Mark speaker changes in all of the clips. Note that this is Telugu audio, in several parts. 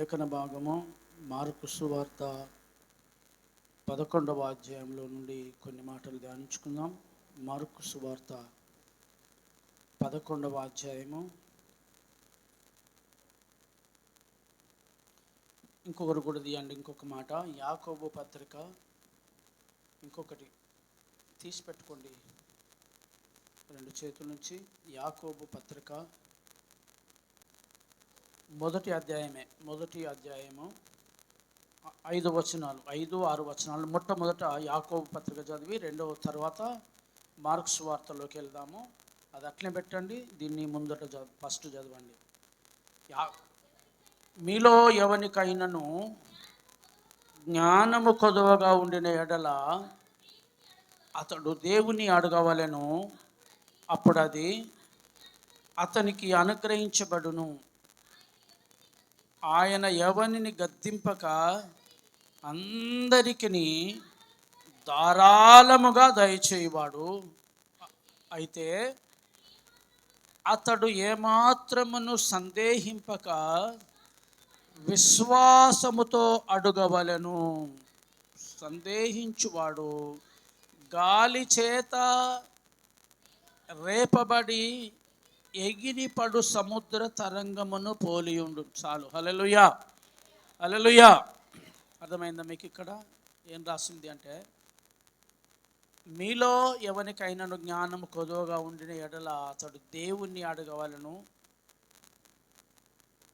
Speaker 1: లేఖన భాగము మార్కు సువార్త 11వ అధ్యాయంలో నుండి కొన్ని మాటలు ధ్యానించుకుందాం. మార్కు సువార్త 11వ అధ్యాయము. ఇంకొకరు కూడా తీయండి. ఇంకొక మాట యాకోబు పత్రిక, ఇంకొకటి తీసి పెట్టుకోండి రెండు చేతుల నుంచి. యాకోబు పత్రిక మొదటి అధ్యాయము 5 వచనాలు, 5-6 వచనాలు. మొట్టమొదట యాకోబు పత్రిక చదివి రెండవ తర్వాత మార్కు సువార్తలోకి వెళ్దాము. అది అట్లనే పెట్టండి. దీన్ని ముందట ఫస్ట్ చదవండి. మీలో ఎవనికైనను జ్ఞానము కొదువగా ఉండిన ఎడల అతడు దేవుని అడగవలెను, అప్పుడు అది అతనికి అనుగ్రహించబడును. ఆయన ఎవరిని గద్దింపక అందరికీ ధారాళముగా దయచేయువాడు. అయితే అతడు ఏమాత్రమును సందేహింపక విశ్వాసముతో అడుగవలెను. సందేహించువాడు గాలి చేత రేపబడి ఎగిరిపడు సముద్ర తరంగమును పోలియుండు. చాలు. హల్లెలూయా, హల్లెలూయా. అర్థమైందా మీకు? ఇక్కడ ఏం రాసింది అంటే, మీలో ఎవరికైనా జ్ఞానము కొదువగా ఉండిన ఎడల అతడు దేవుణ్ణి అడగవలను,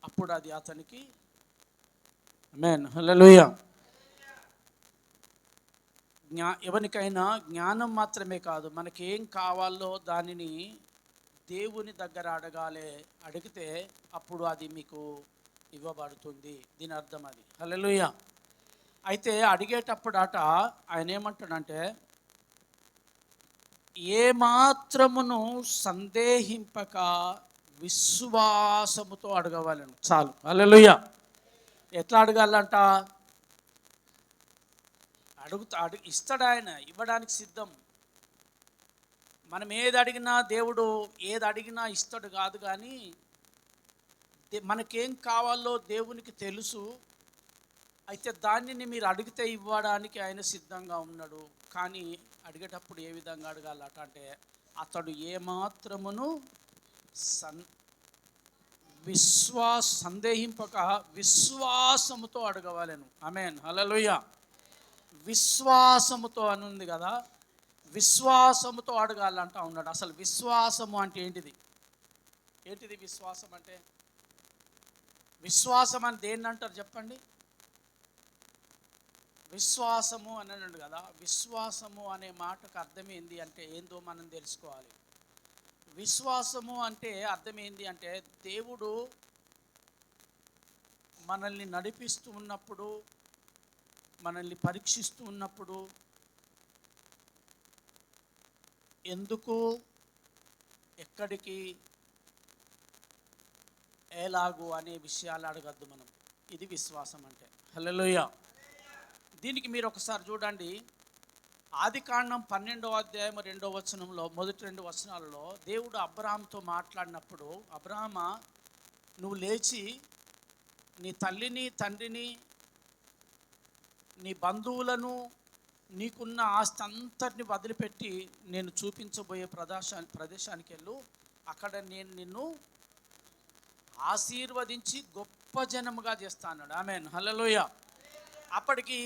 Speaker 1: అప్పుడు అది అతనికి. ఆమేన్, హల్లెలూయా. ఎవరికైనా జ్ఞానం మాత్రమే కాదు, మనకేం కావాలో దానిని దేవుని దగ్గర అడగాలి. అడిగితే అప్పుడు అది మీకు ఇవ్వబడుతుంది. దీని అర్థం అది. హల్లెలూయా. అయితే అడిగేటప్పుడు ఆయన ఏమంటాడంటే, ఏమాత్రమును సందేహింపక విశ్వాసముతో అడగవాలను. చాలు. హల్లెలూయా. ఎట్లా అడగాలంట? ఇస్తాడు ఆయన, ఇవ్వడానికి సిద్ధం. మనం ఏది అడిగినా, దేవుడు ఏది అడిగినా ఇస్తాడు కాదు, కానీ మనకేం కావాలో దేవునికి తెలుసు. అయితే దానిని మీరు అడిగితే ఇవ్వడానికి ఆయన సిద్ధంగా ఉన్నాడు. కానీ అడిగేటప్పుడు ఏ విధంగా అడగాలట అంటే, అతడు ఏమాత్రమును సందేహింపక విశ్వాసముతో అడగవలెను. ఆమేన్, హల్లెలూయా. విశ్వాసముతో అని ఉంది కదా, విశ్వాసముతో అడగాలంటా ఉన్నాడు. అసలు విశ్వాసము అంటే ఏంటిది? విశ్వాసం అంటే? విశ్వాసం అని దేన్ని అంటారు చెప్పండి? విశ్వాసము అని అన్నాడు కదా. విశ్వాసము అనే మాటకు అర్థం ఏంది అంటే ఏందో మనం తెలుసుకోవాలి. విశ్వాసము అంటే అర్థం ఏంది అంటే, దేవుడు మనల్ని నడిపిస్తూ ఉన్నప్పుడు, మనల్ని పరీక్షిస్తూ ఉన్నప్పుడు, ఎందుకు, ఎక్కడికి, ఎలాగూ అనే విషయాలు అడగద్దు మనం. ఇది విశ్వాసం అంటే. హల్లెలూయా. దీనికి మీరు ఒకసారి చూడండి. ఆదికాండం 12వ అధ్యాయం 2వ వచనంలో, మొదటి 2 వచనాలలో దేవుడు అబ్రహాముతో మాట్లాడినప్పుడు, అబ్రహామా, నువ్వు లేచి నీ తల్లిని, తండ్రిని, నీ బంధువులను, నీకున్న ఆస్తి అంతటిని వదిలిపెట్టి నేను చూపించబోయే ప్రదేశానికి వెళ్ళు. అక్కడ నేను నిన్ను ఆశీర్వదించి గొప్ప జనముగా చేస్తాను. ఆమేన్, హల్లెలూయా. అప్పటికి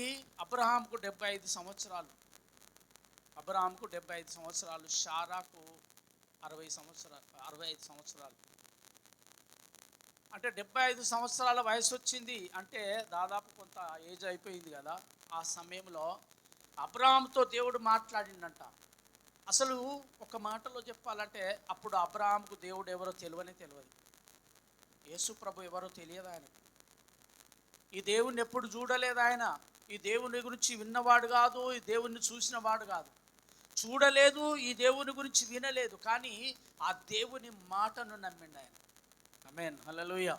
Speaker 1: అబ్రహాముకు 75 సంవత్సరాలు. షారాకు 65 సంవత్సరాలు. అంటే 75 సంవత్సరాల వయసు వచ్చింది అంటే దాదాపు కొంత ఏజ్ అయిపోయింది కదా. ఆ సమయంలో అబ్రహాముతో దేవుడు మాట్లాడిండంట. అసలు ఒక మాటలో చెప్పాలంటే, అప్పుడు అబ్రహాముకు దేవుడు ఎవరో తెలియదు. యేసు ప్రభు ఎవరో తెలియదు ఆయనకు. ఈ దేవుణ్ణి ఎప్పుడు చూడలేదు ఆయన. ఈ దేవుని గురించి విన్నవాడు కాదు, ఈ దేవుణ్ణి చూసిన వాడు కాదు, చూడలేదు, ఈ దేవుని గురించి వినలేదు. కానీ ఆ దేవుని మాటను నమ్మిండు ఆయన. ఆమేన్, హల్లెలూయా.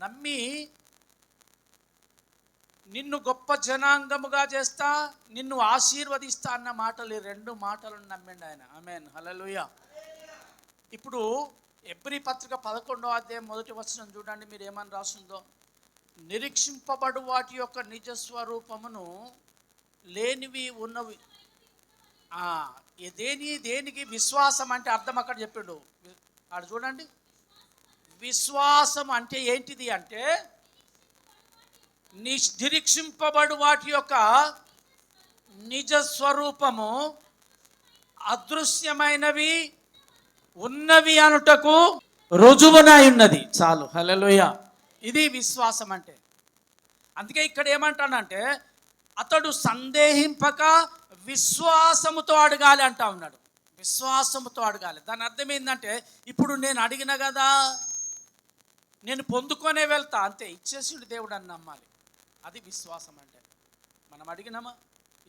Speaker 1: నమ్మి నిన్ను గొప్ప జనాంగముగా చేస్తా, నిన్ను ఆశీర్వదిస్తా అన్న మాటలు, ఈ 2 మాటలను నమ్మిండు ఆయన. ఆమేన్, హల్లెలూయా. ఇప్పుడు హెబ్రీ పత్రిక 11వ అధ్యాయం 1వ వచనం చూడండి. మీరు ఏమని రాస్తుందో, నిరీక్షింపబడు వాటి యొక్క నిజ స్వరూపమును లేనివి ఉన్నవి. దేనికి విశ్వాసం అంటే అర్థం అక్కడ చెప్పాడు. ఆడ చూడండి, విశ్వాసం అంటే ఏంటిది అంటే నిరీక్షింపబడు వాటి యొక్క నిజ స్వరూపము అదృశ్యమైనవి ఉన్నవి అనుటకు రుజువునై ఉన్నది. చాలు, హల్లెలూయా. ఇది విశ్వాసం అంటే. అందుకే ఇక్కడ ఏమంటానంటే అతడు సందేహింపక విశ్వాసముతో అడగాలి అంటా ఉన్నాడు. విశ్వాసముతో అడగాలి. దాని అర్థం ఏంటంటే ఇప్పుడు నేను అడిగిన కదా, నేను పొందుకొనే వెళ్తా, అంతే. ఇచ్చేసిండు దేవుడు అని నమ్మాలి. అది విశ్వాసం అంటే. మనం అడిగినామా,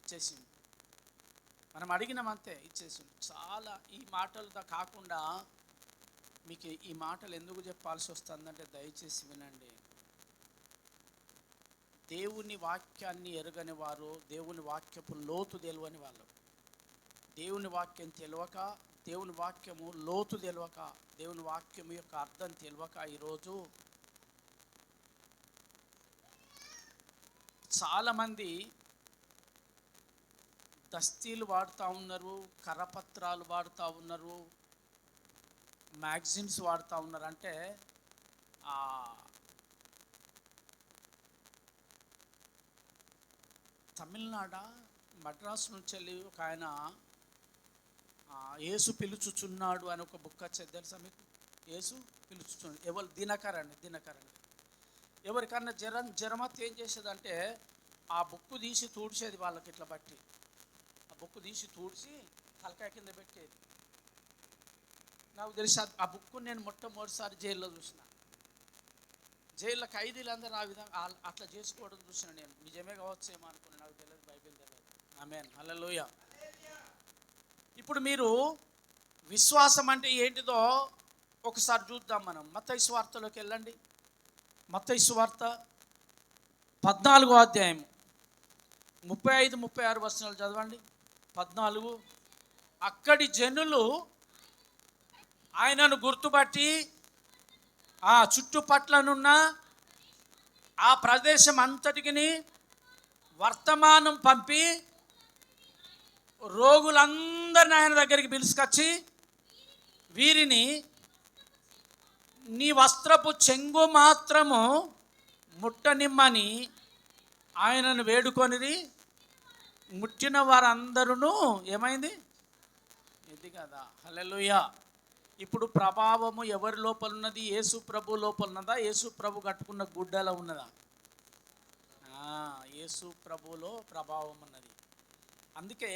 Speaker 1: ఇచ్చేసిండు. మనం అడిగినాం, అంతే, ఇచ్చేసిండు. చాలా ఈ మాటలతో కాకుండా మీకు ఈ మాటలు ఎందుకు చెప్పాల్సి వస్తుందంటే దయచేసి వినండి. దేవుని వాక్యాన్ని ఎరగని వారు, దేవుని వాక్యపు లోతు తెలియని వాళ్ళు, దేవుని వాక్యం తెలియక, దేవుని వాక్యము లోతు తెలియక, దేవుని వాక్యం యొక్క అర్థం తెలియక ఈరోజు చాలామంది దస్తీలు వాడుతూ ఉన్నారు, కరపత్రాలు వాడుతూ ఉన్నారు, మ్యాగజైన్స్ వాడుతూ ఉన్నారు. అంటే తమిళనాడు మద్రాసు నుంచి వెళ్ళి ఒక ఆయన యేసు పిలుచుచున్నాడు అని ఒక బుక్ వచ్చేది, తెలుసా మీకు? యేసు పిలుచుచున్నాడు. ఎవరు? దినకర్ అండి. ఎవరికన్నా జ్వరమత్తి ఏం చేసేదంటే ఆ బుక్ తీసి తూడ్చేది వాళ్ళకి, ఇట్లా బట్టి ఆ బుక్ తీసి తూడ్చి తలకాయ కింద పెట్టేది. నాకు తెలిసి ఆ బుక్ నేను మొట్టమొదటిసారి జైల్లో చూసిన. జైల్లో ఖైదీలందరూ ఆ విధంగా అట్లా చేసుకోవడం చూసిన నేను. నిజమే కావచ్చేమో అనుకున్నాను, నాకు తెలియదు, బైబిల్ తెలియదు. ఆమేన్, హల్లెలూయా. ఇప్పుడు మీరు విశ్వాసం అంటే ఏంటిదో ఒకసారి చూద్దాం. మనం మత్తయి సువార్తలోకి వెళ్ళండి. మత్తయి సువార్త 14వ అధ్యాయం 35-36 వచనాలు చదవండి. 14. అక్కడి జనులు ఆయనను గుర్తుపట్టి ఆ చుట్టుపట్లనున్న ఆ ప్రదేశం అంతటికి వర్తమానం పంపి రోగులందరిని ఆయన దగ్గరికి పిలుచుకొచ్చి వీరిని నీ వస్త్రపు చెంగు మాత్రము ముట్టనిమ్మని ఆయనను వేడుకొనిది. ముట్టిన వారందరూ ఏమైంది? ఇది కదా, హల్లెలూయా. ఇప్పుడు ప్రభావము ఎవరి లోపల ఉన్నది? యేసు ప్రభు లోపల ఉన్నదా? యేసు ప్రభు కట్టుకున్న గుడ్డలో ఉన్నదా? యేసు ప్రభులో ప్రభావం ఉన్నది. అందుకే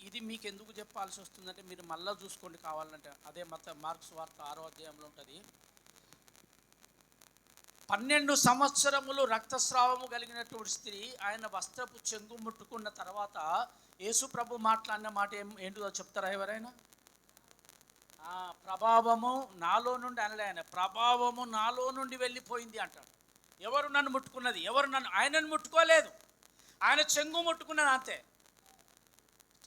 Speaker 1: ఇది మీకు ఎందుకు చెప్పాల్సి వస్తుందంటే మీరు మళ్ళీ చూసుకోండి కావాలంటే. అదే మార్కు సువార్త 6వ అధ్యాయంలో ఉంటుంది. 12 సంవత్సరములు రక్తస్రావము కలిగినటువంటి స్త్రీ ఆయన వస్త్రపు చెంగు ముట్టుకున్న తర్వాత యేసు ప్రభు మాట్లాడిన మాట ఏంటిదో చెప్తారా ఎవరైనా? ప్రభావము నాలో నుండి అనలే ఆయన, ప్రభావము నాలో నుండి వెళ్ళిపోయింది అంటాడు. ఎవరు నన్ను ముట్టుకున్నది? ఆయనను ముట్టుకోలేదు, ఆయన చెంగు ముట్టుకున్నది, అంతే.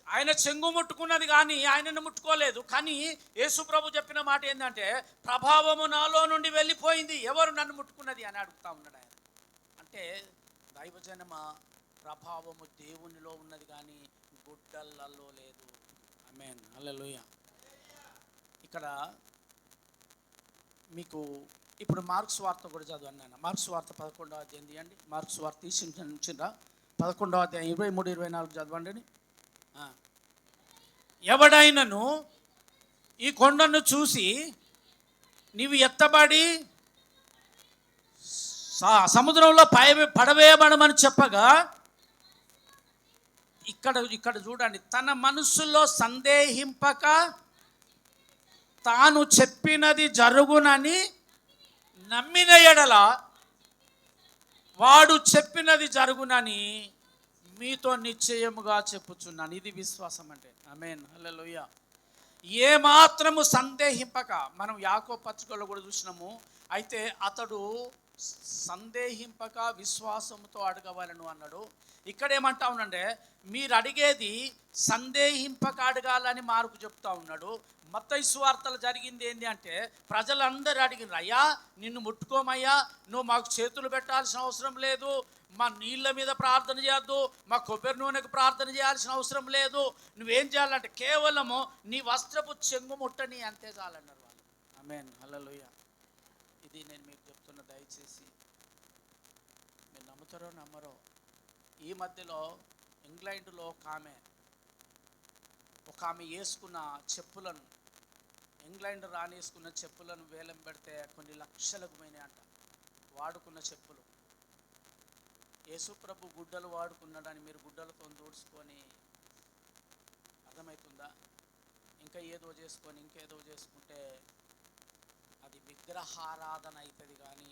Speaker 1: ఆయన చెంగు ముట్టుకున్నది కానీ ఆయనను ముట్టుకోలేదు. కానీ యేసు ప్రభు చెప్పిన మాట ఏంటంటే ప్రభావము నాలో నుండి వెళ్ళిపోయింది, ఎవరు నన్ను ముట్టుకున్నది అని అడుగుతా ఉన్నాడు ఆయన. అంటే దైవజనమ, ప్రభావము దేవునిలో ఉన్నది కానీ గుడ్డలలో లేదు. ఆమేన్, హల్లెలూయా. ఇక్కడ మీకు ఇప్పుడు మార్కు సువార్త కూడా చదవండి నాన్న. మార్కు సువార్త 11వ అధ్యాయం తీయండి. మార్కు సువార్త తీసిండ్రా 11వ అధ్యాయం 23-24 చదవండి. ఎవడైనను ఈ కొండను చూసి నీవు ఎత్తబడి సముద్రంలో పడవేయబడమని చెప్పగా, ఇక్కడ చూడండి, తన మనస్సులో సందేహింపక తాను చెప్పినది జరుగునని నమ్మిన ఎడల వాడు చెప్పినది జరుగునని మీతో నిశ్చయముగా చెప్పుచున్నాను. ఇది విశ్వాసం అంటే. ఆమేన్, హల్లెలూయా. ఏ మాత్రము సందేహింపక, మనం యాకోబు పత్రికలో కూడా చూసినాము. అయితే అతడు సందేహింపక విశ్వాసంతో అడగవలను అన్నాడు. ఇక్కడ ఏమంటా ఉన్నాడంటే మీరు అడిగేది సందేహింపక అడగాలని మార్కు చెప్తా ఉన్నాడు. మత్తయి సువార్తలు జరిగింది ఏంటి అంటే ప్రజలందరూ అడిగినారు, అయ్యా నిన్ను ముట్టుకోమయ్యా, నువ్వు మాకు చేతులు పెట్టాల్సిన అవసరం లేదు, మా నీళ్ళ మీద ప్రార్థన చేయొద్దు, మా కొబ్బరి నూనెకు ప్రార్థన చేయాల్సిన అవసరం లేదు, నువ్వేం చేయాలంటే కేవలము నీ వస్త్రపు చెంగు ముట్టని అంతే చాలన్నారు వాళ్ళు. ఆమేన్, హల్లెలూయా. ఇది నేను మీకు చెప్తున్న, దయచేసి మీరు నమ్ముతారో నమ్మరో, ఈ మధ్యలో ఇంగ్లాండ్లో ఒక ఆమె వేసుకున్న చెప్పులను, ఇంగ్లాండ్ రానేసుకున్న చెప్పులను వేలం పెడితే కొన్ని లక్షలకు పోయినాయి అంట. వాడుకున్న చెప్పులు. యేసుప్రభు గుడ్డలు వాడుకున్నాడని మీరు గుడ్డలతో దూడ్చుకొని, అర్థమవుతుందా? ఇంకా ఏదో చేసుకొని ఇంకేదో చేసుకుంటే అది విగ్రహారాధన అవుతుంది కానీ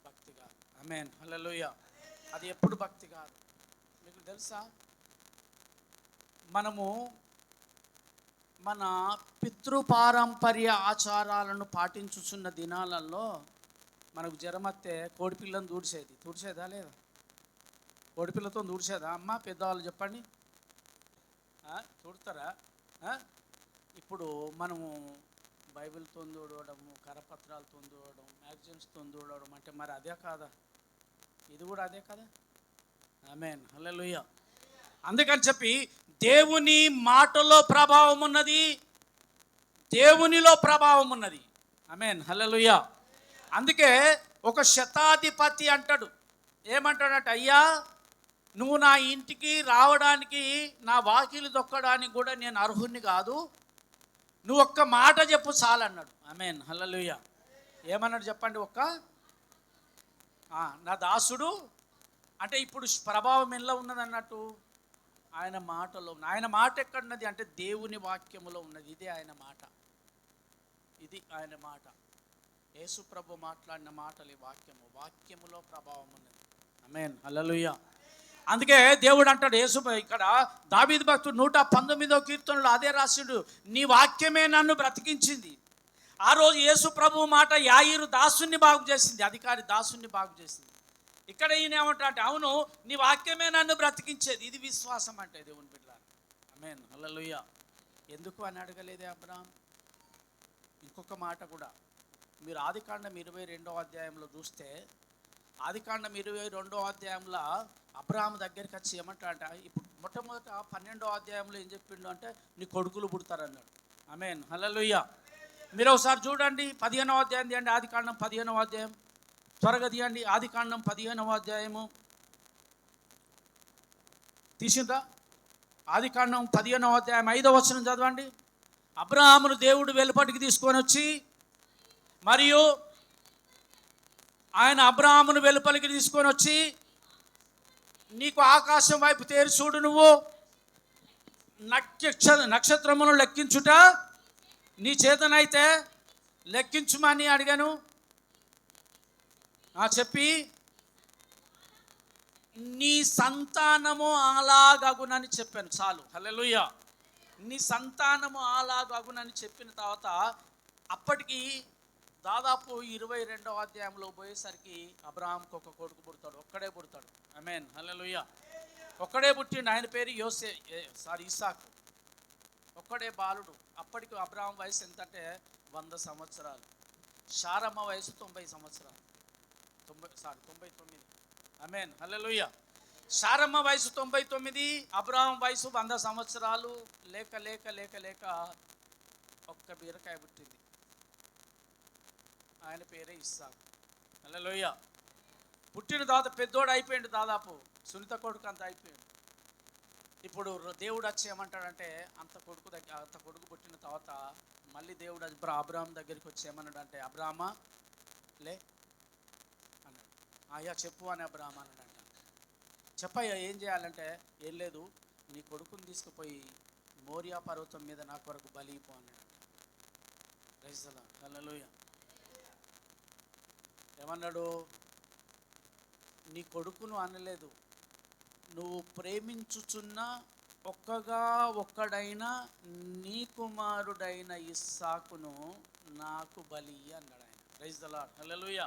Speaker 1: భక్తి కాదు. ఆమేన్, హల్లెలూయా. అది ఎప్పుడు భక్తి కాదు. మీకు తెలుసా, మనము మన పితృపారంపర్య ఆచారాలను పాటించుచున్న దినాలలో మనకు జ్వరమత్తే కోడిపిల్లను దూడ్చేదా లేదా? కోడిపిల్లతో దూడ్చేదా అమ్మ? పెద్దవాళ్ళు చెప్పండి, దూడతారా? ఇప్పుడు మనము బైబిల్తో దూడవడము, కరపత్రాలతో దూడడం, మ్యాగజైన్స్తో దూడవడం అంటే మరి అదే కాదా? ఇది కూడా అదే కదా. ఆమేన్, హల్లెలూయా. అందుకని చెప్పి దేవుని మాటలో ప్రభావం ఉన్నది, దేవునిలో ప్రభావం ఉన్నది. ఆమేన్, హల్లెలూయా. అందుకే ఒక శతాధిపతి అంటాడు, ఏమంటాడంటే, అయ్యా నువ్వు నా ఇంటికి రావడానికి, నా వాకిలి దొక్కడానికి కూడా నేను అర్హుణ్ణి కాదు, నువ్వు ఒక్క మాట చెప్పు చాలన్నాడు. ఆమేన్, హల్లెలూయా. ఏమన్నాడు చెప్పండి? నా దాసుడు అంటే ఇప్పుడు ప్రభావం ఎలా ఉన్నది అన్నట్టు ఆయన మాటలో. ఆయన మాట ఎక్కడున్నది అంటే దేవుని వాక్యములో ఉన్నది. ఇదే ఆయన మాట, ఇది ఆయన మాట. యేసు ప్రభు మాట్లాడిన మాటలు, వాక్యములో ప్రభావం ఉన్నది. ఆమేన్, హల్లెలూయా. అందుకే దేవుడు అంటాడు, ఇక్కడ దావీదు భక్తుడు 119వ కీర్తనలో అదే రాసిండు, నీ వాక్యమే నన్ను బ్రతికించింది. ఆ రోజు యేసు ప్రభు మాట యాయిరు దాసుని బాగు చేసింది, అధికారి దాసుని బాగు చేసింది. ఇక్కడ ఈయన ఏమంటాడంటే, అవును నీ వాక్యమే నన్ను బ్రతికించేది. ఇది విశ్వాసం అంటే దేవుని బిడ్డలారా. ఆమేన్, హల్లెలూయా. ఎందుకు అని అడగలేదే అబ్రాహాం? ఇంకొక మాట కూడా మీరు ఆదికాండం 22వ అధ్యాయంలో చూస్తే, ఆదికాండం 22వ అధ్యాయంలో అబ్రాహాం దగ్గరికి వచ్చి ఏమంటాడంట, ఇప్పుడు మొట్టమొదట 12వ అధ్యాయంలో ఏం చెప్పిండు అంటే నీ కొడుకులు పుడతారన్నాడు. ఆమేన్, హల్లెలూయా. మీరు ఒకసారి చూడండి 15వ అధ్యాయం తీయండి, ఆదికాండం 15వ అధ్యాయం త్వరగా తీయండి. ఆదికాండం 15వ అధ్యాయము తీసిందా? ఆదికాండం 15వ అధ్యాయం 5వ వచనం చదవండి. అబ్రాహామును దేవుడు వెలుపటికి తీసుకొని వచ్చి, మరియు ఆయన అబ్రాహామును వెలుపలికి తీసుకొని వచ్చి, నీకు ఆకాశం వైపు తేరి చూడు, నువ్వు నక్షత్రములను లెక్కించుట నీ చేతనైతే లెక్కించుమని అడిగాను. చెప్పి నీ సంతానము అలాగగునని చెప్పాను. చాలు, హల్లెలూయా. నీ సంతానము అలాగగునని చెప్పిన తర్వాత అప్పటికి దాదాపు 22వ అధ్యాయంలో పోయేసరికి అబ్రాహాంకి ఒక కొడుకు పుడతాడు, ఒక్కడే పుడతాడు. ఆమేన్, హల్లెలూయా. ఒక్కడే పుట్టిండు, ఆయన పేరు ఇస్సాకు. ఒక్కడే బాలుడు. అప్పటికి అబ్రాహాం వయసు ఎంత అంటే 100 సంవత్సరాలు. శారమ్మ వయసు 90 సంవత్సరాలు, 99. ఆమేన్, హల్లెలూయా. శారమ్మ వయసు 99, అబ్రాహాం వయసు 100 సంవత్సరాలు. లేక లేక లేక లేక ఒక్క బీరకాయ పుట్టింది, ఆయన పేరే ఇస్సాకు. హల్లెలూయా. పుట్టిన తర్వాత పెద్దోడు అయిపోయిండు, దాదాపు సునీత కొడుకు అంత అయిపోయాడు. ఇప్పుడు దేవుడు వచ్చి ఏమంటాడంటే, అంత కొడుకు పుట్టిన తర్వాత మళ్ళీ దేవుడు అబ్రాహాం దగ్గరికి వచ్చి ఏమన్నాడంటే, అబ్రాహ్మా లే అన్నాడు. అయ్యా చెప్పు అని అబ్రాహాం అన్నాడంట. చెప్పయ్యా ఏం చేయాలంటే, ఏం లేదు, నీ కొడుకుని తీసుకుపోయి మోరియా పర్వతం మీద నా కొరకు బలిపో అన్నాడంట. ప్రైజ్ ది లార్డ్, హల్లెలూయా. ఏమన్నాడు? నీ కొడుకును అనలేదు, నువ్వు ప్రేమించుచున్న ఒక్కడైన నీ కుమారుడైన ఇస్సాకును నాకు బలి అన్నాడు ఆయన. ప్రైజ్ ది లార్డ్, హల్లెలూయా.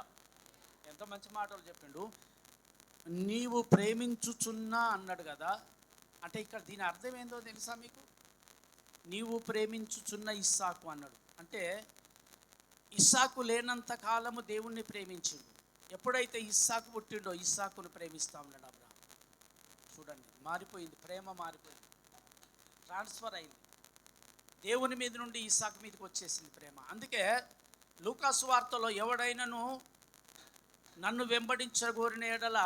Speaker 1: ఎంత మంచి మాటలు చెప్పిండు. నీవు ప్రేమించుచున్నా అన్నాడు కదా. అంటే ఇక్కడ దీని అర్థం ఏందో తెలుసా మీకు? నీవు ప్రేమించుచున్న ఇస్సాకు అన్నాడు అంటే ఇస్సాకు లేనంత కాలము దేవుణ్ణి ప్రేమించిండు. ఎప్పుడైతే ఇస్సాకు పుట్టిండో ఇస్సాకును ప్రేమిస్తా ఉన్నాడు అబ్రాహాం. చూడండి, మారిపోయింది, ప్రేమ మారిపోయింది, ట్రాన్స్ఫర్ అయింది. దేవుని మీద నుండి ఇస్సాకు మీదకి వచ్చేసింది ప్రేమ. అందుకే లూకాసు వార్తలో ఎవడైనాను నన్ను వెంబడించగోరిన ఎడల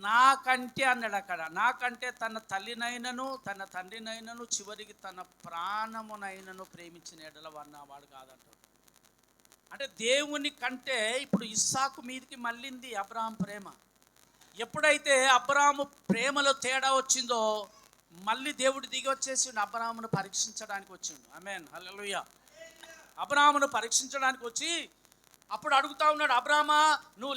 Speaker 1: నాకంటే అన్నాడు అక్కడ, నాకంటే తన తల్లినైనను తన తండ్రినైనను చివరికి తన ప్రాణమునైనను ప్రేమించిన ఎడల వాడు కాదంటాడు. అంటే దేవుని కంటే ఇప్పుడు ఇస్సాకు మీదకి మళ్ళింది అబ్రాహాం ప్రేమ. ఎప్పుడైతే అబ్రాహాము ప్రేమలో తేడా వచ్చిందో మళ్ళీ దేవుడు దిగి వచ్చేసి అబ్రాహామును పరీక్షించడానికి వచ్చిండు. ఆమేన్, హల్లెలూయా. అబ్రాహామును పరీక్షించడానికి వచ్చి అప్పుడు అడుగుతా ఉన్నాడు, అబ్రామా నువ్వు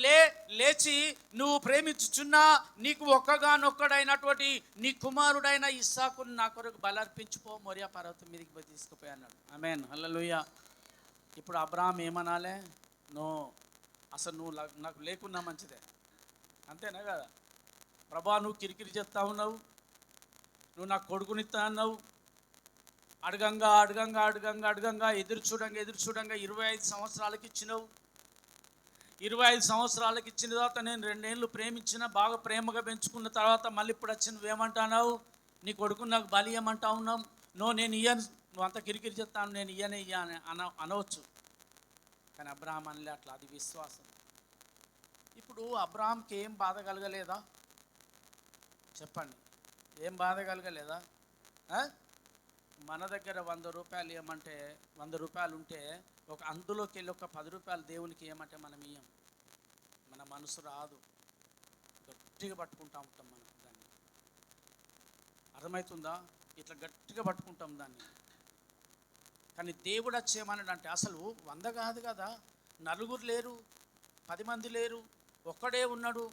Speaker 1: లేచి నువ్వు ప్రేమించుచున్నా నీకు ఒక్కగానొక్కడైనటువంటి నీ కుమారుడైన ఇస్సాకును నా కొరకు బలర్పించుకో, మోరియా పర్వతం మీదకి తీసుకుపోయి అన్నాడు. ఆమేన్, హల్లెలూయా. ఇప్పుడు అబ్రాహాం ఏమనాలే? నో, అసలు నువ్వు నాకు లేకున్నా మంచిదే, అంతేనా కదా? ప్రభా నువ్వు కిరికిరి చేస్తా ఉన్నావు, నువ్వు నాకు కొడుకునిస్తా అన్నావు, అడగంగా అడగంగా అడగంగా అడగంగా ఎదురు చూడంగా 25 సంవత్సరాలకి ఇచ్చినావు. 25 సంవత్సరాలకి ఇచ్చిన తర్వాత నేను 2 ఏళ్ళు ప్రేమించిన, బాగా ప్రేమగా పెంచుకున్న తర్వాత మళ్ళీ ఇప్పుడు వచ్చి నువ్వేమంటున్నావు? నీ కొడుకుని నాకు బలి ఇవ్వమంటా ఉన్నావు. నేను ఇయ్యను, నువ్వు అంత కిరికిరి చెప్తాను, నేను ఇయ్యా అనవచ్చు. కానీ అబ్రాహాం అనలే అట్లా, అది విశ్వాసం. ఇప్పుడు అబ్రాహాంకి ఏం బాధ కలగలేదా? చెప్పండి, ఏం బాధ కలగలేదా? మన దగ్గర 100 రూపాయలు ఇవ్వమంటే 100 రూపాయలు ఉంటే అందులోకి వెళ్ళి ఒక 10 రూపాయలు దేవునికి ఇవ్వమంటే మనం ఇయ్యం. మన మనసు రాదు, గట్టిగా పట్టుకుంటా ఉంటాం మనం దాన్ని. అర్థమవుతుందా? ఇట్లా గట్టిగా పట్టుకుంటాం దాన్ని. కానీ దేవుడు వచ్చేమన్నాడంటే అసలు 100 కాదు కదా, 4 లేరు, 10 మంది లేరు, ఒక్కడే ఉన్నాడు.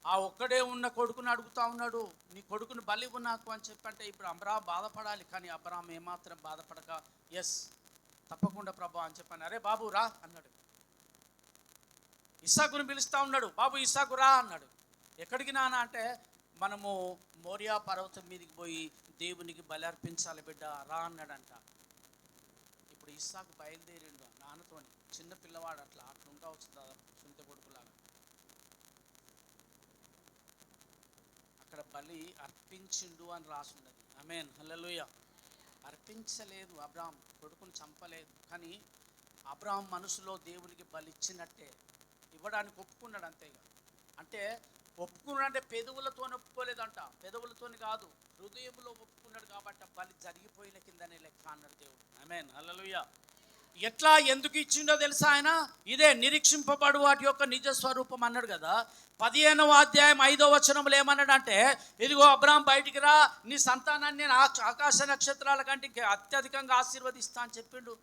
Speaker 1: ఆ ఒక్కడే ఉన్న కొడుకుని అడుగుతా ఉన్నాడు, నీ కొడుకుని బలి ఇవ్వు నాకు అని చెప్పంటే ఇప్పుడు అబ్రాహాం బాధపడాలి. కానీ అబ్రాహాం ఏమాత్రం బాధపడక ఎస్ తప్పకుండా ప్రభా అని చెప్పాను. అరే బాబు రా అన్నాడు. ఇస్సాకుని పిలుస్తూ ఉన్నాడు, బాబు ఇస్సాకు రా అన్నాడు. ఎక్కడికి నాన్న అంటే మనము మోరియా పర్వతం మీదకి పోయి దేవునికి బలి అర్పించాలి బిడ్డ రా అన్నాడంట. ఇప్పుడు ఇస్సాకు బయలుదేరిండు నాన్నతోని, చిన్న పిల్లవాడు అట్లా ఉండవచ్చు దాదాపు సొంత కొడుకులాగా. అక్కడ బలి అర్పించిండు అని రాసున్నది. ఆమేన్, హల్లెలూయా. అర్పించలేదు అబ్రాహాం, కొడుకుని చంపలేదు. కానీ అబ్రాహాం మనసులో దేవునికి బలి ఇచ్చినట్టే, ఇవ్వడానికి ఒప్పుకున్నాడు అంతేగా. అంటే ఒప్పుకున్నాడంటే పెదవులతో ఒప్పుకోలేదంట, పెదవులతోని కాదు హృదయంలో ఒప్పుకున్నాడు. కాబట్టి బలి జరిగిపోయిన కిందనే లెక్క అన్నాడు దేవుడు. ఆమేన్, హల్లెలూయా. ఎట్లా ఎందుకు ఇచ్చిండో తెలుసా ఆయన? ఇదే నిరీక్షింపబడు వాటి యొక్క నిజ స్వరూపం అన్నాడు కదా. 15వ అధ్యాయం 5వ వచనంలో ఏమన్నాడంటే, ఇదిగో అబ్రాహాం బయటికి రా, నీ సంతానాన్ని నేను ఆకాశ నక్షత్రాల కంటే అత్యధికంగా ఆశీర్వదిస్తా అని చెప్పిండు.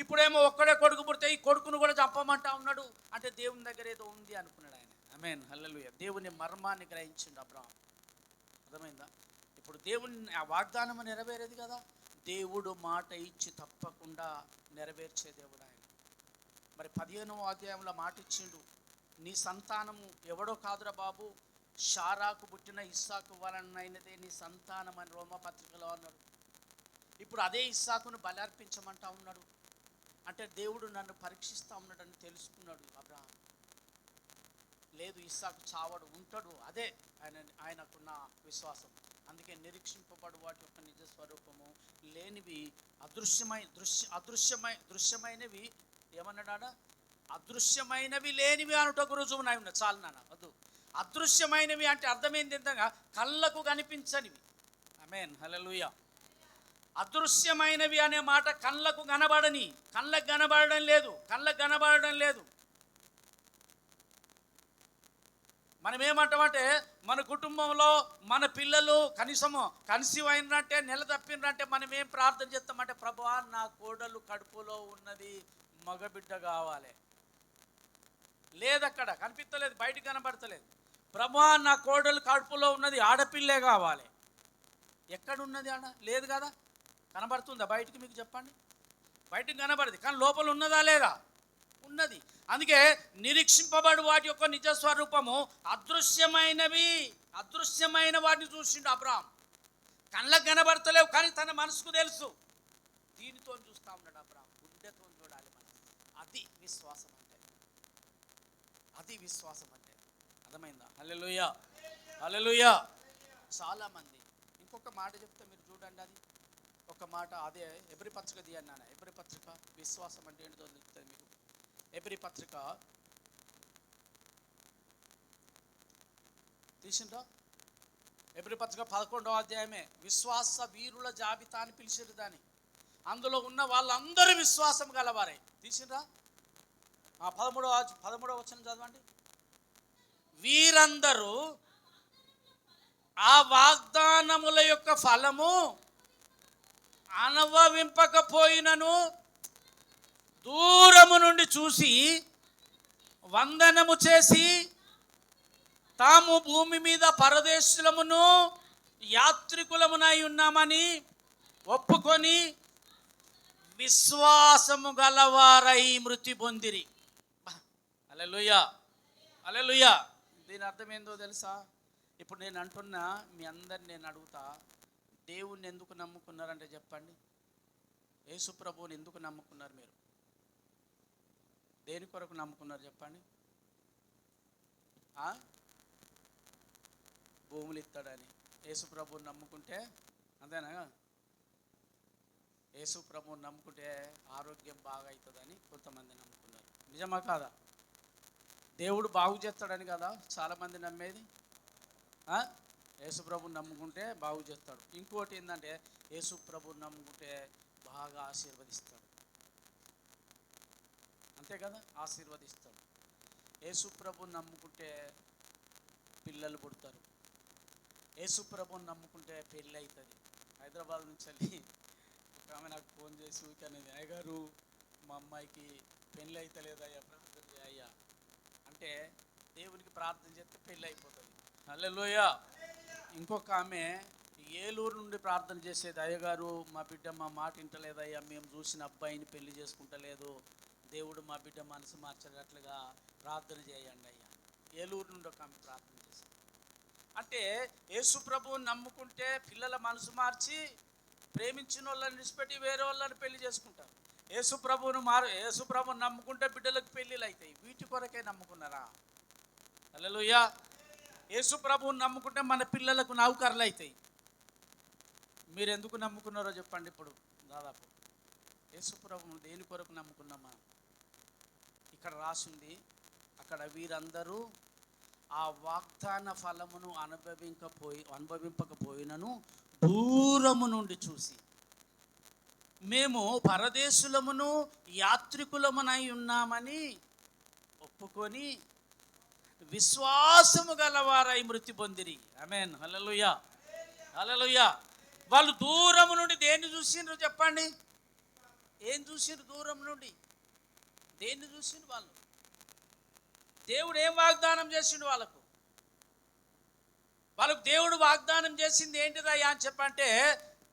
Speaker 1: ఇప్పుడేమో ఒక్కడే కొడుకు పుడితే ఈ కొడుకును కూడా చంపమంటా ఉన్నాడు. అంటే దేవుని దగ్గర ఏదో ఉంది అనుకున్నాడు ఆయన. ఆమేన్, హల్లెలూయా. దేవుని మర్మాన్ని గ్రహించిండు అబ్రాహాం. అర్థమైందా? ఇప్పుడు దేవుని ఆ వాగ్దానం నెరవేరేది కదా. దేవుడు మాట ఇచ్చి తప్పకుండా నెరవేర్చే దేవుడు ఆయన. మరి 15వ అధ్యాయంలో మాట ఇచ్చిండు, నీ సంతానము ఎవడో కాదురా బాబు, షారాకు పుట్టిన ఇస్సాకు వలనైనదే నీ సంతానం అని రోమపత్రికలో అన్నాడు. ఇప్పుడు అదే ఇస్సాకును బలి అర్పించమంటా ఉన్నాడు. అంటే దేవుడు నన్ను పరీక్షిస్తూ ఉన్నాడని తెలుసుకున్నాడు అబ్రాహాం. లేదు, ఇస్సాకు చావడు, ఉంటాడు. అదే ఆయనకున్న విశ్వాసం. అందుకే నిరీక్షింపబడు వాటి యొక్క నిజ స్వరూపము లేనివి దృశ్యమైనవి ఏమన్నాడా? అదృశ్యమైనవి లేనివి అనుటకు రుజువునై ఉన్నది. చాలు నాన్న వద్దు. అదృశ్యమైనవి అంటే అర్థమైంది ఎంతగా? కళ్ళకు కనిపించనివి. ఆమేన్, హల్లెలూయా. అదృశ్యమైనవి అనే మాట కళ్ళకు కనబడని, కళ్ళకు కనబడడం లేదు. మనం ఏమంటామంటే మన కుటుంబంలో మన పిల్లలు కనీసము కన్సీవ్ అయినట్టే నెల తప్పినట్టే మనం ఏం ప్రార్థన చేస్తామంటే, ప్రభువా నా కోడలు కడుపులో ఉన్నది మగబిడ్డ కావాలి. లేదక్కడ కనిపించలేదు, బయటికి కనబడతలేదు. ప్రభువా నా కోడలు కడుపులో ఉన్నది ఆడపిల్లే కావాలి. ఎక్కడున్నది ఆడ? లేదు కదా. కనబడుతుందా బయటికి? మీకు చెప్పండి. బయటికి కనబడదు, కానీ లోపల ఉన్నదా లేదా? ఉన్నది. అందుకే నిరీక్షింపబడు వాటి యొక్క నిజ స్వరూపము అదృశ్యమైన వాటిని చూసిండు అబ్రాహాం. కళ్ళకు కనబడతలేవు, కానీ తన మనసుకు తెలుసు. దీనితో చూస్తా ఉన్నాడు అబ్రాహాం. గుండెతో చూడాలి మనం. అది విశ్వాసం అంటే. అర్థమైందా? హల్లెలూయా, హల్లెలూయా. చాలా మంది ఇంకొక మాట చెప్తే మీరు చూడండి, అది ఒక మాట. అదే ఎబ్రీ పత్రిక తీయన్నాను. ఎబ్రీ పత్రిక విశ్వాసం అంటే ఏంటో తెలుస్తుంది మీకు. ఎబ్రీ పత్రిక తీసిండ్రా? ఎబ్రీ పత్రిక 11వ అధ్యాయమే. విశ్వాస వీరుల జాబితా అని పిలిచిరు దాన్ని. అందులో ఉన్న వాళ్ళందరూ విశ్వాసం గలవారే. తీసిండ్రా? 13వ వచనం చదవండి. వీరందరూ ఆ వాగ్దానముల యొక్క ఫలము అనుభవింపకపోయినను దూరము నుండి చూసి వందనము చేసి తాము భూమి మీద పరదేశులమును యాత్రికులమునై ఉన్నామని ఒప్పుకొని విశ్వాసము గలవారై మృతి పొందిరి. హల్లెలూయా, హల్లెలూయా. దీని అర్థం ఏందో తెలుసా? ఇప్పుడు నేను అంటున్నా, మీ అందరిని నేను అడుగుతా, దేవుణ్ణి ఎందుకు నమ్ముకున్నారంటే చెప్పండి. యేసు ప్రభువుని ఎందుకు నమ్ముకున్నారు మీరు? దేని కొరకు నమ్ముకున్నారు చెప్పండి? భూములు ఇస్తాడని యేసు ప్రభువుని నమ్ముకుంటే, అంతేనా? యేసు ప్రభువుని నమ్ముకుంటే ఆరోగ్యం బాగా అవుతుందని కొంతమంది నమ్ముకున్నారు. నిజమా కాదా? దేవుడు బాగు చేస్తాడని కదా చాలామంది నమ్మేది. యేసు ప్రభువుని నమ్ముకుంటే బాగు చేస్తాడు. ఇంకోటి ఏంటంటే, యేసు ప్రభువుని నమ్ముకుంటే బాగా ఆశీర్వదిస్తాడు. అంతే కదా? ఆశీర్వదిస్తాడు. యేసు ప్రభువుని నమ్ముకుంటే పిల్లలు పుడతారు. యేసు ప్రభువుని నమ్ముకుంటే పెళ్ళి అవుతుంది. హైదరాబాద్ నుంచి వెళ్ళి ఒక ఆమె నాకు ఫోన్ చేసి ఊరికనేది, అయ్యగారు మా అమ్మాయికి పెళ్ళి అవుతలేదయ్యా, ప్రార్థన చేయయ్యా అంటే, దేవునికి ప్రార్థన చేస్తే పెళ్ళి అయిపోతుంది. హల్లెలూయా. ఇంకొక ఆమె ఏలూరు నుండి ప్రార్థన చేసేది, అయ్యగారు మా బిడ్డ మా మాట వింటలేదయ్యా, మేము చూసిన అబ్బాయిని పెళ్లి చేసుకుంటలేదు, దేవుడు మా బిడ్డ మనసు మార్చేటట్లుగా ప్రార్థన చేయండి అయ్యా. ఏలూరు నుండి ఒక ఆమె ప్రార్థన చేసేది. అంటే యేసు ప్రభువుని నమ్ముకుంటే పిల్లల మనసు మార్చి ప్రేమించిన వాళ్ళని విడిచిపెట్టి వేరే వాళ్ళని పెళ్లి చేసుకుంటారు. యేసు ప్రభువుని నమ్ముకుంటే బిడ్డలకు పెళ్ళిళ్ళు అవుతాయి. వీటి కొరకే నమ్ముకున్నారా? హల్లెలూయా. యేసు ప్రభువుని నమ్ముకుంటే మన పిల్లలకు నౌకర్లు అవుతాయి. మీరు ఎందుకు నమ్ముకున్నారో చెప్పండి. ఇప్పుడు దాదాపు యేసు ప్రభువుని దేని కొరకు నమ్ముకున్నామా? ఇక్కడ రాసింది, అక్కడ వీరందరూ ఆ వాగ్దాన ఫలమును అనుభవింపకపోయినను దూరము నుండి చూసి మేము పరదేశులమును యాత్రికులమునై ఉన్నామని ఒప్పుకొని విశ్వాసము గలవారై మృతి పొందిరి. ఆమేన్, హల్లెలూయా, హల్లెలూయా. వాళ్ళు దూరం నుండి దేన్ని చూసిండ్రు చెప్పండి? ఏం చూసిండ్రు? దూరం నుండి దేన్ని చూసిండ్రు వాళ్ళు? దేవుడు ఏం వాగ్దానం చేసిండు వాళ్ళకు? దేవుడు వాగ్దానం చేసింది ఏంటిదయ్యా అని చెప్పంటే,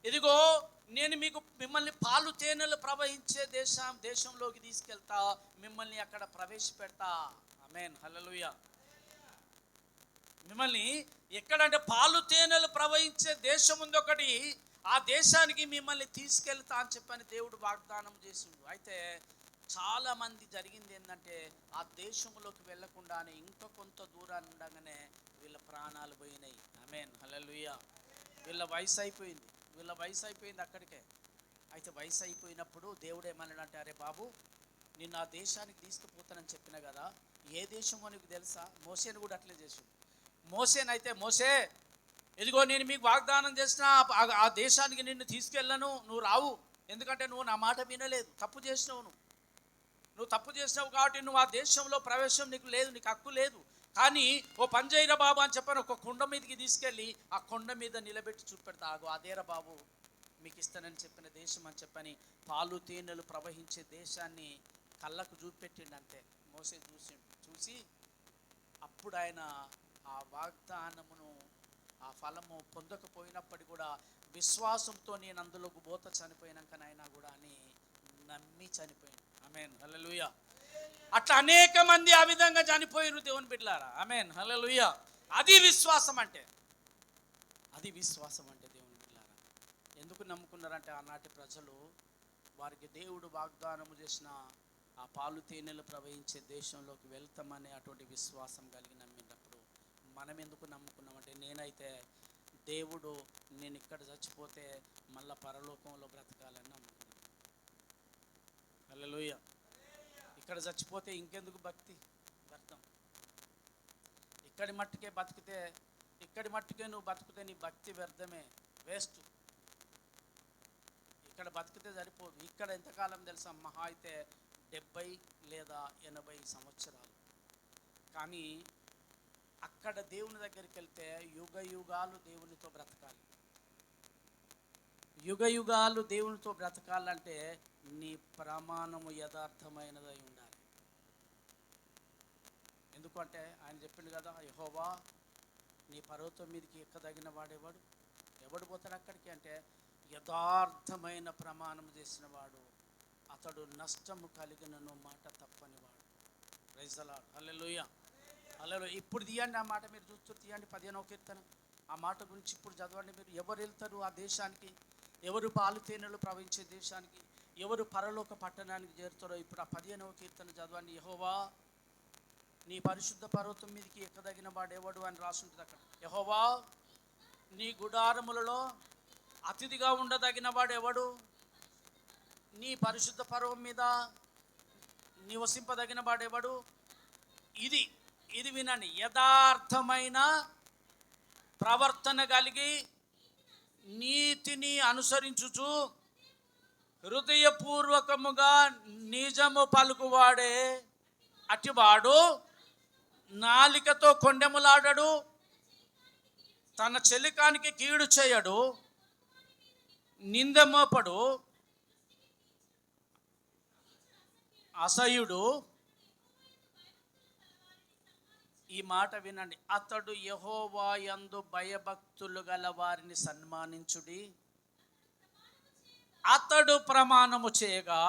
Speaker 1: ఇదిగో నేను మిమ్మల్ని పాలు తేనెలు ప్రవహించే దేశంలోకి తీసుకెళ్తా, మిమ్మల్ని అక్కడ ప్రవేశపెడతా. ఆమేన్, హల్లెలూయా. మిమ్మల్ని ఎక్కడంటే పాలు తేనెలు ప్రవహించే దేశం ఉంది ఒకటి, ఆ దేశానికి మిమ్మల్ని తీసుకెళ్తా అని చెప్పని దేవుడు వాగ్దానం చేసిండు. అయితే చాలా మంది జరిగింది ఏంటంటే, ఆ దేశంలోకి వెళ్లకుండానే ఇంకా కొంత దూరాన్ని ఉండగానే వీళ్ళ ప్రాణాలు పోయినాయి. ఆమేన్, హల్లెలూయా. వీళ్ళ వయసు అయిపోయింది అక్కడికే. అయితే వయసు అయిపోయినప్పుడు దేవుడు ఏమన్నాడంటే, అరే బాబు, నిన్ను ఆ దేశానికి తీసుకుపోతానని చెప్పిన కదా, ఏ దేశమో నీకు తెలుసా? మోసేను కూడా అట్లే చేసి, మోసే ఇదిగో నేను మీకు వాగ్దానం చేసిన ఆ దేశానికి నిన్ను తీసుకెళ్ళను, నువ్వు రావు, ఎందుకంటే నువ్వు నా మాట వినలేదు, తప్పు చేసినావు. నువ్వు తప్పు చేసినావు కాబట్టి నువ్వు ఆ దేశంలో ప్రవేశం నీకు లేదు, నీకు హక్కు లేదు. కానీ ఓ పంజైరా బాబు అని చెప్పని ఒక కొండ మీదకి తీసుకెళ్ళి ఆ కొండ మీద నిలబెట్టి చూపెడతా, ఆగు అదేరా బాబు మీకు ఇస్తానని చెప్పిన దేశం అని చెప్పని పాలు తేనెలు ప్రవహించే దేశాన్ని కళ్ళకు చూపెట్టిండు. అంతే. మోసే చూసి అప్పుడు ఆయన ఆ వాగ్దానమును, ఆ ఫలము పొందకపోయినప్పటికీ కూడా విశ్వాసంతో నేను అందులోకి పోత చనిపోయినాకనైనా కూడా అని నమ్మి చనిపోయింది. ఆమేన్, హల్లెలూయా. అట్లా అనేక మంది ఆ విధంగా చనిపోయారు దేవుని బిడ్డలారా. ఆమేన్, హల్లెలూయా. అది విశ్వాసం అంటే, అది విశ్వాసం అంటే దేవుని బిడ్డలారా. ఎందుకు నమ్ముకున్నారంటే ఆనాటి ప్రజలు వారికి దేవుడు వాగ్దానము చేసిన ఆ పాలు తేనెలు ప్రవహించే దేశంలోకి వెళ్తామనే అటువంటి విశ్వాసం కలిగి నమ్మినప్పుడు మనం ఎందుకు నమ్ముకున్నామంటే, నేనైతే దేవుడు నేను ఇక్కడ చచ్చిపోతే మళ్ళా పరలోకంలో బ్రతకాలని నమ్ముకున్నాను. హల్లెలూయా. ఇక్కడ చచ్చిపోతే ఇంకెందుకు భక్తి వ్యర్థం. ఇక్కడి మట్టుకే నువ్వు బతికితే నీ భక్తి వ్యర్థమే, వేస్ట్. ఇక్కడ బతికితే సరిపోదు. ఇక్కడ ఎంతకాలం తెలుసా? మహా అయితే 70 లేదా 80 సంవత్సరాలు. కానీ అక్కడ దేవుని దగ్గరికి వెళ్తే యుగ యుగాలు దేవునితో బ్రతకాలి. యుగ యుగాలు దేవునితో బ్రతకాలంటే నీ ప్రమాణము యథార్థమైనదై ఉండాలి. ఎందుకంటే ఆయన చెప్పిండు కదా, యెహోవా నీ పర్వతం మీదకి ఎక్కదగిన వాడేవాడు, ఎవడు పోతాడు అక్కడికి అంటే యథార్థమైన ప్రమాణం చేసిన వాడు, అతడు నష్టము కలిగినను మాట తప్పనివాడు. ప్రైజ్ ది లార్డ్, హల్లెలూయా, హల్లెలూయా. ఇప్పుడు తీయండి ఆ మాట, మీరు చూస్తూ తీయండి 15వ కీర్తన. ఆ మాట గురించి ఇప్పుడు చదవండి మీరు. ఎవరు వెళ్తారు ఆ దేశానికి? ఎవరు పాలు తేనెలు ప్రవహించే దేశానికి? ఎవరు పరలోక పట్టణానికి చేరుతారో ఇప్పుడు ఆ 15వ కీర్తన చదవండి. యెహోవా నీ పరిశుద్ధ పర్వతం మీదకి ఎక్కదగిన వాడెవడు అని రాసుంటుంది అక్కడ. యెహోవా నీ గుడారములలో అతిథిగా ఉండదగిన వాడెవడు? నీ పరిశుద్ధ పర్వతం మీద నివసింపదగిన వాడెవడు? ఇది వినండి. యథార్థమైన ప్రవర్తన కలిగి నీతిని అనుసరించుచు హృదయపూర్వకముగా నిజము పలుకువాడే అటివాడు నాలికతో కొండెములాడడు, తన చెలికానికి కీడు చేయడు, నిందమోపడు, అసహ్యుడు. ఈ మాట వినండి. అతడు యెహోవా యందు భయభక్తులు గల వారిని సన్మానించుడి. అతడు ప్రమాణము చేయగా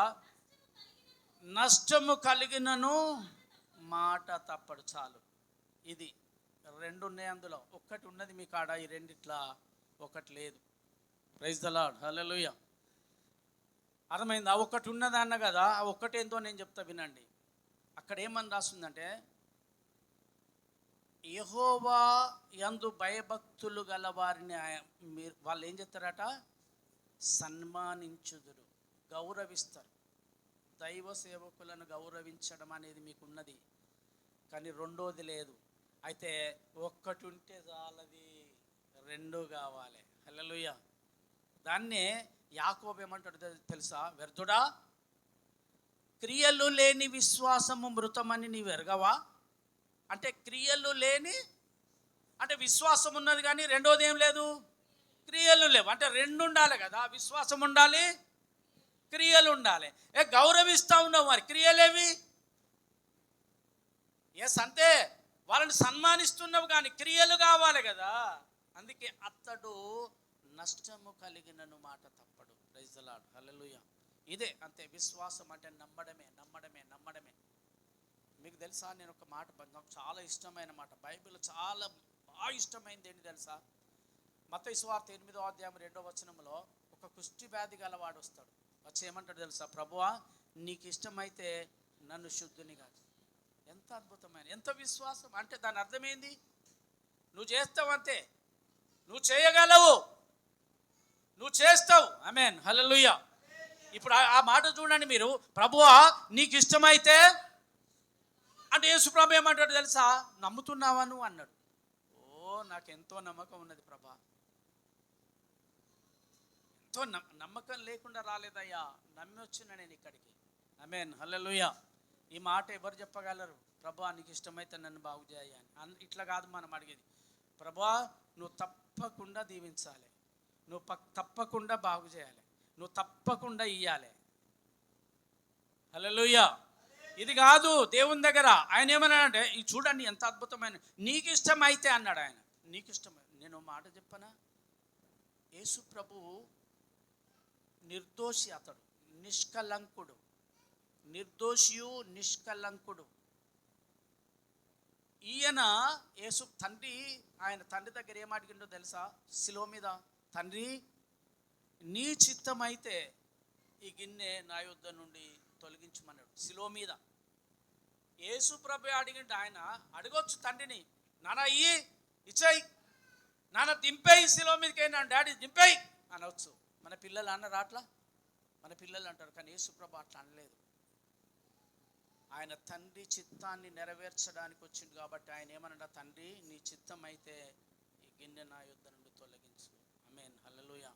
Speaker 1: నష్టము కలిగినను మాట తప్పడు. చాలు. ఇది 2 ఉన్నాయి అందులో. ఒక్కటి ఉన్నది మీ కాడ, ఈ రెండిట్లా ఒకటి లేదు. ప్రైజ్ ది లార్డ్, హల్లెలూయా. అర్థమైందా? ఒకటి ఉన్నది అన్న కదా, ఆ ఒక్కటి ఏందో నేను చెప్తా వినండి. అక్కడ ఏమని రాస్తుందంటే, యెహోవా యందు భయభక్తులు గల వారిని వాళ్ళు ఏం చేస్తారట? సన్మానించుదురు, గౌరవిస్తారు. దైవ సేవకులను గౌరవించడం అనేది మీకు ఉన్నది, కానీ రెండోది లేదు. అయితే ఒక్కటి ఉంటే చాలది, 2 కావాలి. హల్లెలూయా. దాన్నే యాకోబు ఏమంటాడు తెలుసా? వ్యర్థుడా, క్రియలు లేని విశ్వాసము మృతమని నీవు ఎరగవా? అంటే క్రియలు లేని అంటే విశ్వాసం ఉన్నది కానీ రెండోది ఏం లేదు, క్రియలు లేవు. అంటే 2 ఉండాలి కదా, విశ్వాసం ఉండాలి, క్రియలు ఉండాలి. గౌరవిస్తూ ఉన్నావు, మరి క్రియలేవి? ఎస్, అంతే. వాళ్ళని సన్మానిస్తున్నావు కానీ క్రియలు కావాలి కదా. అందుకే అతడు నష్టము కలిగినను మాట తప్పడు. ప్రైజ్ ది లార్డ్, హల్లెలూయా. ఇదే అంతే. విశ్వాసం అంటే నమ్మడమే, నమ్మడమే, నమ్మడమే. మీకు తెలుసా, నేను ఒక మాట, నాకు చాలా ఇష్టమైన మాట, బైబిల్ చాలా బాగా ఇష్టమైంది ఏంటి తెలుసా? మత్తయి సువార్త 8వ అధ్యాయం 2వ వచనంలో ఒక కుష్టి వ్యాధి గలవాడు వస్తాడు. వచ్చి ఏమంటాడు తెలుసా? ప్రభువా నీకు ఇష్టమైతే నన్ను శుద్ధిని కాదు. ఎంత అద్భుతమైన, ఎంత విశ్వాసం అంటే దాని అర్థమైంది. నువ్వు చేస్తావు అంతే, నువ్వు చేయగలవు, నువ్వు చేస్తావు. ఆమేన్, హల్లెలూయా. ఇప్పుడు ఆ మాట చూడండి మీరు. ప్రభువా నీకు ఇష్టమైతే అంటే యేసు ప్రభు ఏమంటాడు తెలుసా? నమ్ముతున్నావా నువ్వు అన్నాడు. ఓ నాకు ఎంతో నమ్మకం ఉన్నది ప్రభా, ఎంతో నమ్మకం లేకుండా రాలేదయ్యా, నమ్మి వచ్చిన నేను ఇక్కడికి. ఆమేన్, హల్లెలూయా. ఈ మాట ఎవరు చెప్పగలరు? ప్రభా నీకు ఇష్టమైతే నన్ను బాగు చేయ అని. ఇట్లా కాదు మనం అడిగేది. ప్రభా నువ్వు తప్పకుండా దీవించాలి, నువ్వు తప్పకుండా బాగు చేయాలి, నువ్వు తప్పకుండా ఇయ్యాలి. హల్లెలూయా. ఇది కాదు దేవుని దగ్గర. ఆయన ఏమన్నాడంటే, ఇది చూడండి ఎంత అద్భుతమైన, నీకు ఇష్టమైతే అన్నాడు ఆయన. నీకు ఇష్టమై, నేను మాట చెప్పనా? యేసు ప్రభువు నిర్దోషి, అతడు నిష్కలంకుడు. నిర్దోషియు నిష్కలంకుడు. ఈయన యేసు తండ్రి, ఆయన తండ్రి దగ్గర ఏం అడిగిండో తెలుసా? శిలువ మీద, తండ్రి నీ చిత్తమైతే ఈ గిన్నె నా యొద్ద నుండి తొలగించమన్నాడు. శిలువ మీద యేసు ప్రభు అడిగిండు. ఆయన అడగొచ్చు తండ్రిని, నాన్న ఇచ్చేయి, నాన్న దింపేయి, శిలువ మీదకి నా డాడీ దింపేయి అనవచ్చు. మన పిల్లలు అన్నారు అట్లా, మన పిల్లలు అంటారు. కానీ యేసు ప్రభు అట్లా అనలేదు. ఆయన తండ్రి చిత్తాన్ని నెరవేర్చడానికి వచ్చింది కాబట్టి ఆయన ఏమన్నా, తండ్రి నీ చిత్తం అయితే ఈ గిన్నె నా యొద్ద నుండి తొలగించు. ఆమేన్, హల్లెలూయా.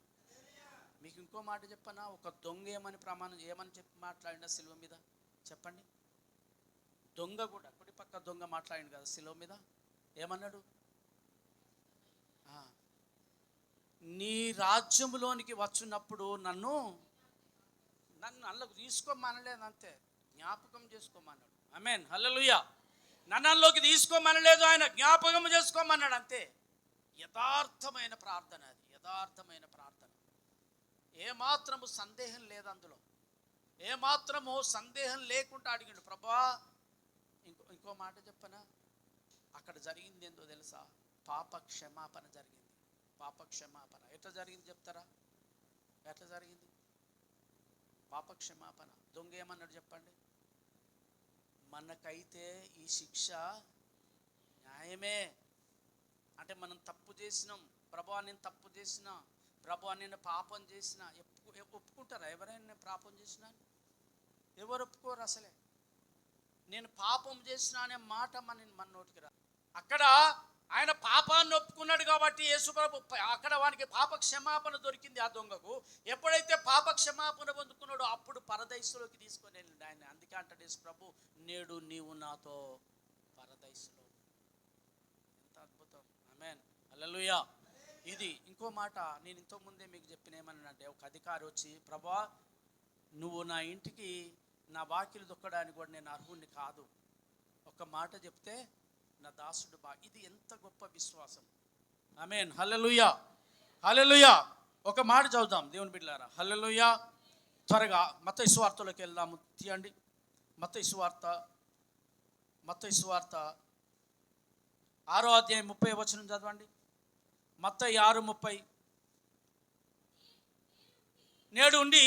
Speaker 1: మీకు ఇంకో మాట చెప్పనా? ఒక దొంగ ఏమని చెప్పి మాట్లాడినా శిలువ మీద చెప్పండి. దొంగ కూడా, కుడి పక్క దొంగ మాట్లాడింది కదా శిలువ మీద, ఏమన్నాడు? నీ రాజ్యంలోనికి వచ్చినప్పుడు నన్ను అందులోకి తీసుకోమనలేదు, అంతే, జ్ఞాపకం చేసుకోమన్నాడు. ఆమేన్, హల్లెలూయా. నన్నులోకి తీసుకోమనలేదు, ఆయన జ్ఞాపకం చేసుకోమన్నాడు, అంతే. యథార్థమైన ప్రార్థన అది, యథార్థమైన ప్రార్థన. ఏమాత్రము సందేహం లేదు అందులో, ఏమాత్రము సందేహం లేకుండా అడిగిండు. ప్రభా ఇంకో మాట చెప్పనా? అక్కడ జరిగింది ఏందో తెలుసా? పాప క్షమాపణ జరిగింది. పాప క్షమాపణ ఎట్లా జరిగింది చెప్తారా? ఎట్లా జరిగింది పాప క్షమాపణ? దొంగ ఏమన్నాడు చెప్పండి? మనకైతే ఈ శిక్ష న్యాయమే, అంటే మనం తప్పు చేసినాం, ప్రభువా నేను తప్పు చేసిన, ప్రభువా నేను పాపం చేసిన. ఒప్పుకుంటారా ఎవరైనా? నేను పాపం చేసిన? ఎవరు ఒప్పుకోరు అసలే. నేను పాపం చేసిన అనే మాట మన నోటికి రా. అక్కడ ఆయన పాపాన్ని ఒప్పుకున్నాడు కాబట్టి యేసుప్రభు అక్కడ వానికి పాప క్షమాపణ దొరికింది ఆ దొంగకు. ఎప్పుడైతే పాప క్షమాపణ పొందుకున్నాడో అప్పుడు పరదైసులోకి తీసుకొని వెళ్ళిండు ఆయన. అందుకే అంటాడు యేసుప్రభు, నేడు నీవు నాతో పరదైసులో. ఎంత అద్భుతం! ఆమేన్, హల్లెలూయా. ఇది ఇంకో మాట నేను ఇంతకుముందే మీకు చెప్పిన ఏమన్నానంటే, ఒక అధికారి వచ్చి, ప్రభువా నువ్వు నా ఇంటికి నా వాకిలు దొక్కడానికి కూడా నేను అర్హుణ్ణి కాదు, ఒక మాట చెప్తే నా దాసుడు ఇది ఎంత గొప్ప విశ్వాసం! ఆమేన్, హల్లెలూయా, హల్లెలూయా. ఒక మాట చదువుదాం దేవుని బిడ్డలారా, హల్లెలూయా. త్వరగా మత్తయి సువార్తలోకి వెళ్దాము. తీయండి మత్తయి సువార్త 6వ అధ్యాయం 30వ వచనం చదవండి. మత్తయి 6:30. నేడు ఉండి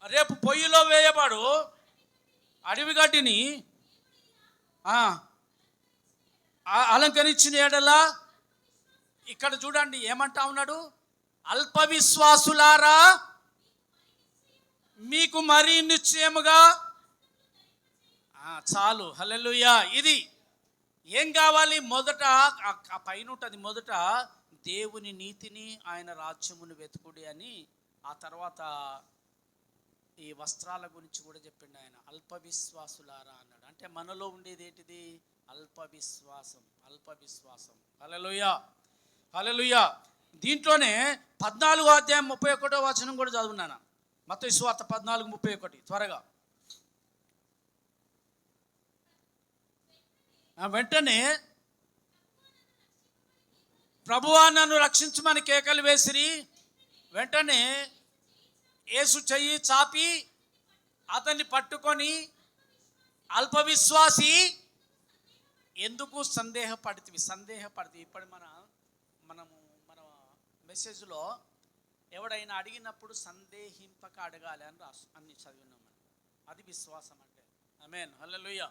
Speaker 1: రేపు పొయ్యిలో వేయబడు అడవి గడ్డిని అలంకరించిన ఎడలా, ఇక్కడ చూడండి ఏమంటా ఉన్నాడు? అల్ప విశ్వాసులారా మీకు మరీ నిశ్చయముగా. చాలు, హల్లెలూయా. ఇది ఏం కావాలి? మొదట పైన ఉంటుంది, మొదట దేవుని నీతిని ఆయన రాజ్యమును వెతుకుడి అని. ఆ తర్వాత ఈ వస్త్రాల గురించి కూడా చెప్పిండు ఆయన. అల్ప విశ్వాసులారా అన్నాడు. అంటే మనలో ఉండేది ఏంటిది? అల్ప విశ్వాసం, అల్ప విశ్వాసం. హల్లెలూయా, హల్లెలూయా. దీంట్లోనే 14వ అధ్యాయం 31వ వచనం కూడా చదువున్నాను. మత్తయి సువార్త 14:31 త్వరగా. వెంటనే ప్రభువా నన్ను రక్షించమని కేకలు వేసిరి. వెంటనే యేసు చెయ్యి చాపి అతన్ని పట్టుకొని, అల్ప విశ్వాసి ఎందుకు సందేహపడితివి? ఇప్పుడు మన మెసేజ్లో ఎవడైనా అడిగినప్పుడు సందేహింపక అడగాలి అని అన్ని చదివినాం మనం. అది విశ్వాసం అంటే. ఆమేన్, హల్లెలూయా.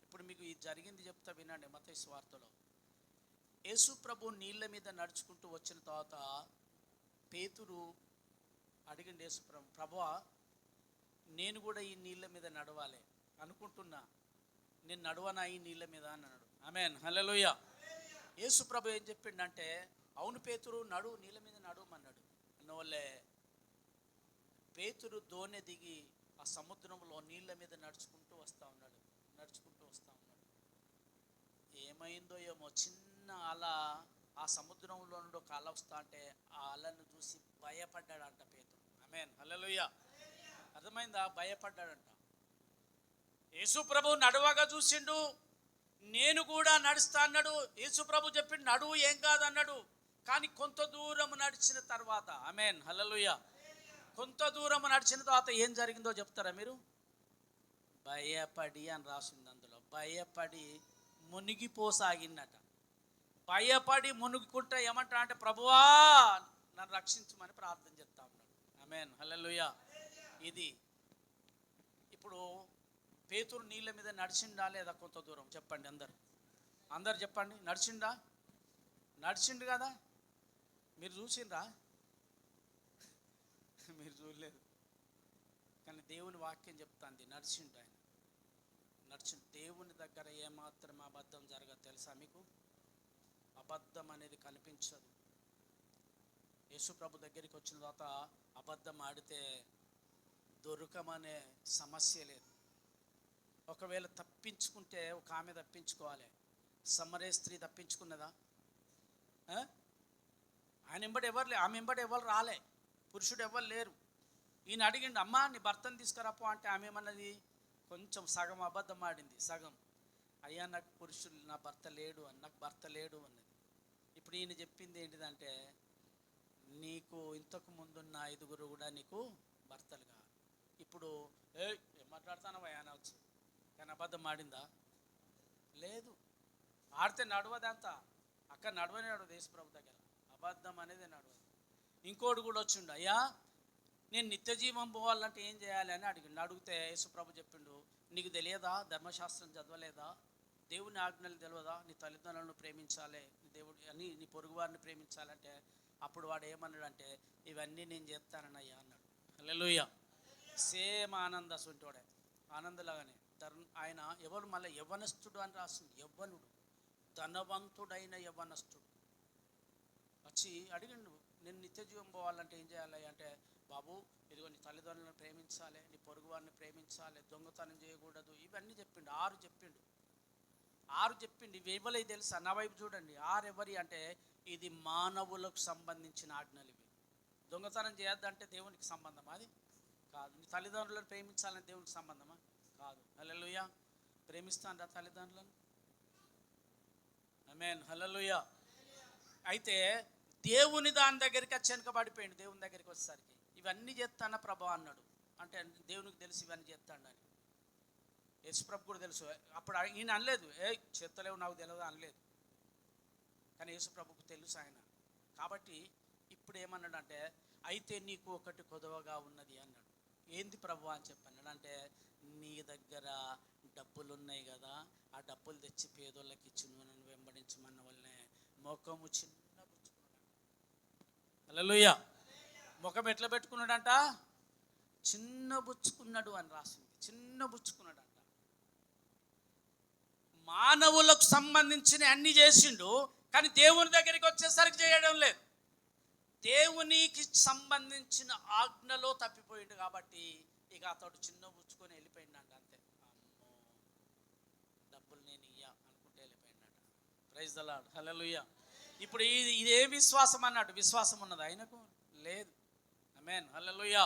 Speaker 1: ఇప్పుడు మీకు ఇది జరిగింది చెప్తా వినండి. మత్తయి సువార్తలో యేసు ప్రభు నీళ్ళ మీద నడుచుకుంటూ వచ్చిన తర్వాత పేతురు అడిగిండు యేసు ప్రభు, ప్రభువా నేను కూడా ఈ నీళ్ళ మీద నడవాలి అనుకుంటున్నా, నేను నడవనా ఈ నీళ్ళ మీద అన్నాడు. ఆమేన్, హల్లెలూయా. యేసు ప్రభు ఏం చెప్పిండంటే, అవును పేతురు నడు, నీళ్ళ మీద నడవమన్నాడు. అన్నవల్లే పేతురు దోణి దిగి ఆ సముద్రంలో నీళ్ళ మీద నడుచుకుంటూ వస్తూ ఉన్నాడు. ఏమైందో ఏమో, చిన్న అల ఆ సముద్రంలో నుండి ఒక అల వస్తా అంటే ఆ అలను చూసి భయపడ్డాడంట పేతురు. ఆమేన్, హల్లెలూయా. అర్థమైందా? భయపడ్డాడంట. యేసు ప్రభు నడవగా చూసిండు, నేను కూడా నడుస్తా అన్నాడు. యేసు ప్రభు చెప్పిండు నడువు, ఏం కాదన్నాడు. కానీ కొంత దూరం నడిచిన తర్వాత, ఆమేన్, హల్లెలూయా, కొంత దూరం నడిచిన తర్వాత ఏం జరిగిందో చెప్తారా మీరు? భయపడి అని రాసింది అందులో. భయపడి మునిగిపోసాగిందట. భయపడి మునుగుకుంటే ఏమంటా అంటే, ప్రభువా నన్ను రక్షించమని ప్రార్థన చేస్తా ఉన్నాడు. ఆమేన్, హల్లెలూయా. ఇది ఇప్పుడు పేతురు నీళ్ళ మీద నడిచిండా లేదా? కొంత దూరం చెప్పండి, అందరు చెప్పండి. నడిచిండు కదా. మీరు చూసిండ్రా? మీరు చూడలేదు, కానీ దేవుని వాక్యం చెప్తాంది నడిచిండు ఆయన. దేవుని దగ్గర ఏమాత్రం అబద్ధం జరగదు తెలుసా మీకు? అబద్ధం అనేది కనిపించదు. యేసు ప్రభు దగ్గరికి వచ్చిన తర్వాత అబద్ధం ఆడితే దొరకమనే సమస్య లేదు. ఒకవేళ తప్పించుకుంటే ఒక ఆమె తప్పించుకోవాలి. సమరే స్త్రీ తప్పించుకున్నదా? ఆయన వెంబడి ఎవరు ఆమె వెంబడి ఎవరు రాలే, పురుషుడు ఎవరు లేరు. ఈయన అడిగిండు, అమ్మా నీ భర్తను తీసుకురాపో అంటే ఆమె ఏమన్నది? కొంచెం సగం అబద్ధం ఆడింది, సగం. అయ్యా నాకు పురుషుడు, నా భర్త లేడు అన్నది. ఇప్పుడు ఈయన చెప్పింది ఏంటిదంటే, నీకు ఇంతకు ముందున్న 5 కూడా నీకు భర్తలు కాదు. ఇప్పుడు ఏం మాట్లాడతానవా అనవచ్చు, కానీ అబద్ధం ఆడిందా? లేదు. ఆడితే నడవదంతా. అక్కడ నడవని యేసుప్రభు దగ్గర అబద్ధం అనేది నడవదు. ఇంకోటి కూడా వచ్చిండు, అయ్యా నేను నిత్య జీవం పోవాలంటే ఏం చేయాలి అని అడిగితే యేసుప్రభు చెప్పిండు, నీకు తెలియదా? ధర్మశాస్త్రం చదవలేదా? దేవుని ఆజ్ఞలు తెలియదా? నీ తల్లిదండ్రులను ప్రేమించాలి, నీ పొరుగు వారిని ప్రేమించాలంటే. అప్పుడు వాడు ఏమన్నాడంటే, ఇవన్నీ నేను చేస్తానన్నయ్యా అన్నాడు. హల్లెలూయా. సేమ్ ఆనందసుంటోడే, ఆనందలాగానే. ఆయన ఎవరు మళ్ళీ యవ్వనస్తుడు అని రాసింది. యవ్వనుడు, ధనవంతుడైన యవ్వనస్తుడు వచ్చి అడిగిండు, నేను నిత్య జీవం పోవాలంటే ఏం చేయాలి అంటే, బాబు ఇదిగో నీ తల్లిదండ్రులను ప్రేమించాలి, నీ పొరుగు వారిని ప్రేమించాలి, దొంగతనం చేయకూడదు, ఇవన్నీ చెప్పిండు. 6 చెప్పిండు. ఇవి ఇవ్వలే తెలుసా? నా వైపు చూడండి. 6 ఎవరి అంటే, ఇది మానవులకు సంబంధించిన ఆజ్ఞలు. ఇవి దొంగతనం చేయొద్దంటే దేవునికి సంబంధమా? అది కాదు. నీ తల్లిదండ్రులను ప్రేమించాలని దేవునికి సంబంధమా? కాదు. హల్లెలూయా. ప్రేమిస్తాను తల్లిదండ్రులను. ఆమేన్, హల్లెలూయా. అయితే దేవుని దాని దగ్గరికి వెనకబడిపోయింది. దేవుని దగ్గరికి వచ్చేసరికి ఇవన్నీ చేస్తాన ప్రభా అన్నాడు. అంటే దేవునికి తెలుసు ఇవన్నీ చేస్తాడని. యేసుప్రభు కూడా తెలుసు. అప్పుడు ఈయన అనలేదు, చెత్తలేవు నాకు తెలియదు అనలేదు. కానీ యేసుప్రభుకు తెలుసు ఆయన. కాబట్టి ఇప్పుడు ఏమన్నాడు అంటే, అయితే నీకు ఒకటి కొదవగా ఉన్నది అన్నాడు. ఏంది ప్రభు అని చెప్పన్నాడు అంటే, నీ దగ్గర డబ్బులు ఉన్నాయి కదా, ఆ డబ్బులు తెచ్చి పేదోళ్ళకి ఇచ్చి నన్ను వెంబడించమన్న వల్లనే ముఖము చిన్నబుచ్చుకున్నాడు. హల్లెలూయా. ముఖం ఎట్లా పెట్టుకున్నాడంట? చిన్నబుచ్చుకున్నాడు అని రాసింది. చిన్నబుచ్చుకున్నాడంట. మానవులకు సంబంధించిన అన్ని చేసిండు, కానీ దేవుని దగ్గరికి వచ్చేసరికి చేయడం లేదు. దేవునికి సంబంధించిన ఆజ్ఞలో తప్పిపోయిండు కాబట్టి ఇక అతడు చిన్నబుచ్చుకొని వెళ్ళిపోయిందంట. అంతే. అమ్మో డబ్బులు నేను ఇయ్యా అనుకుంటే వెళ్ళిపోయిందంట. ప్రైజ్ ద లార్డ్, హల్లెలూయా. ఇప్పుడు ఇదే విశ్వాసం అన్నట్టు. విశ్వాసం ఉన్నది ఆయనకు? లేదు. ఆమేన్, హల్లెలూయా.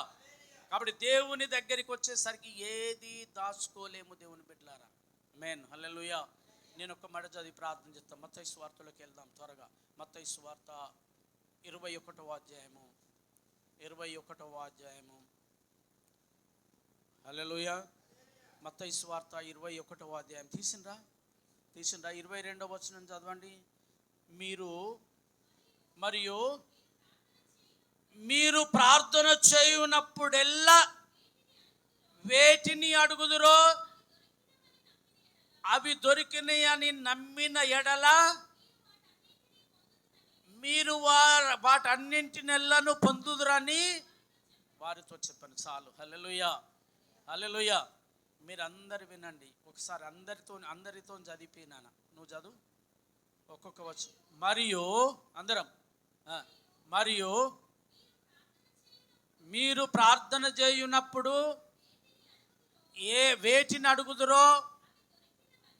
Speaker 1: కాబట్టి దేవుని దగ్గరికి వచ్చేసరికి ఏది దాచుకోలేము దేవుని బిడ్డలారా. ఆమేన్, హల్లెలూయా. నేను ఒక మాట చదివి ప్రార్థన చేస్తాను. మత్తయి సువార్తలోకి వెళ్దాం త్వరగా. మత్తయి సువార్త 21వ అధ్యాయము. హల్లెలూయా. మత్తయి సువార్త 21వ అధ్యాయం తీసిండ్రా? 22వ వచనం చదవండి. మీరు ప్రార్థన చేయునప్పుడెల్లా వేటిని అడుగుదురో అవి దొరికినాయి అని నమ్మిన ఎడల మీరు వాటన్నింటినెల్లను పొందుదురని వారితో చెప్పండి. చాలు. హల్లెలూయా, హల్లెలూయా. మీరు అందరు వినండి ఒకసారి. అందరితో చదివినానా? నువ్వు చదువు ఒక్కొక్క వచ్చు. మరియు అందరం, మరియు మీరు ప్రార్థన చేయునప్పుడు వేటిని అడుగుదురో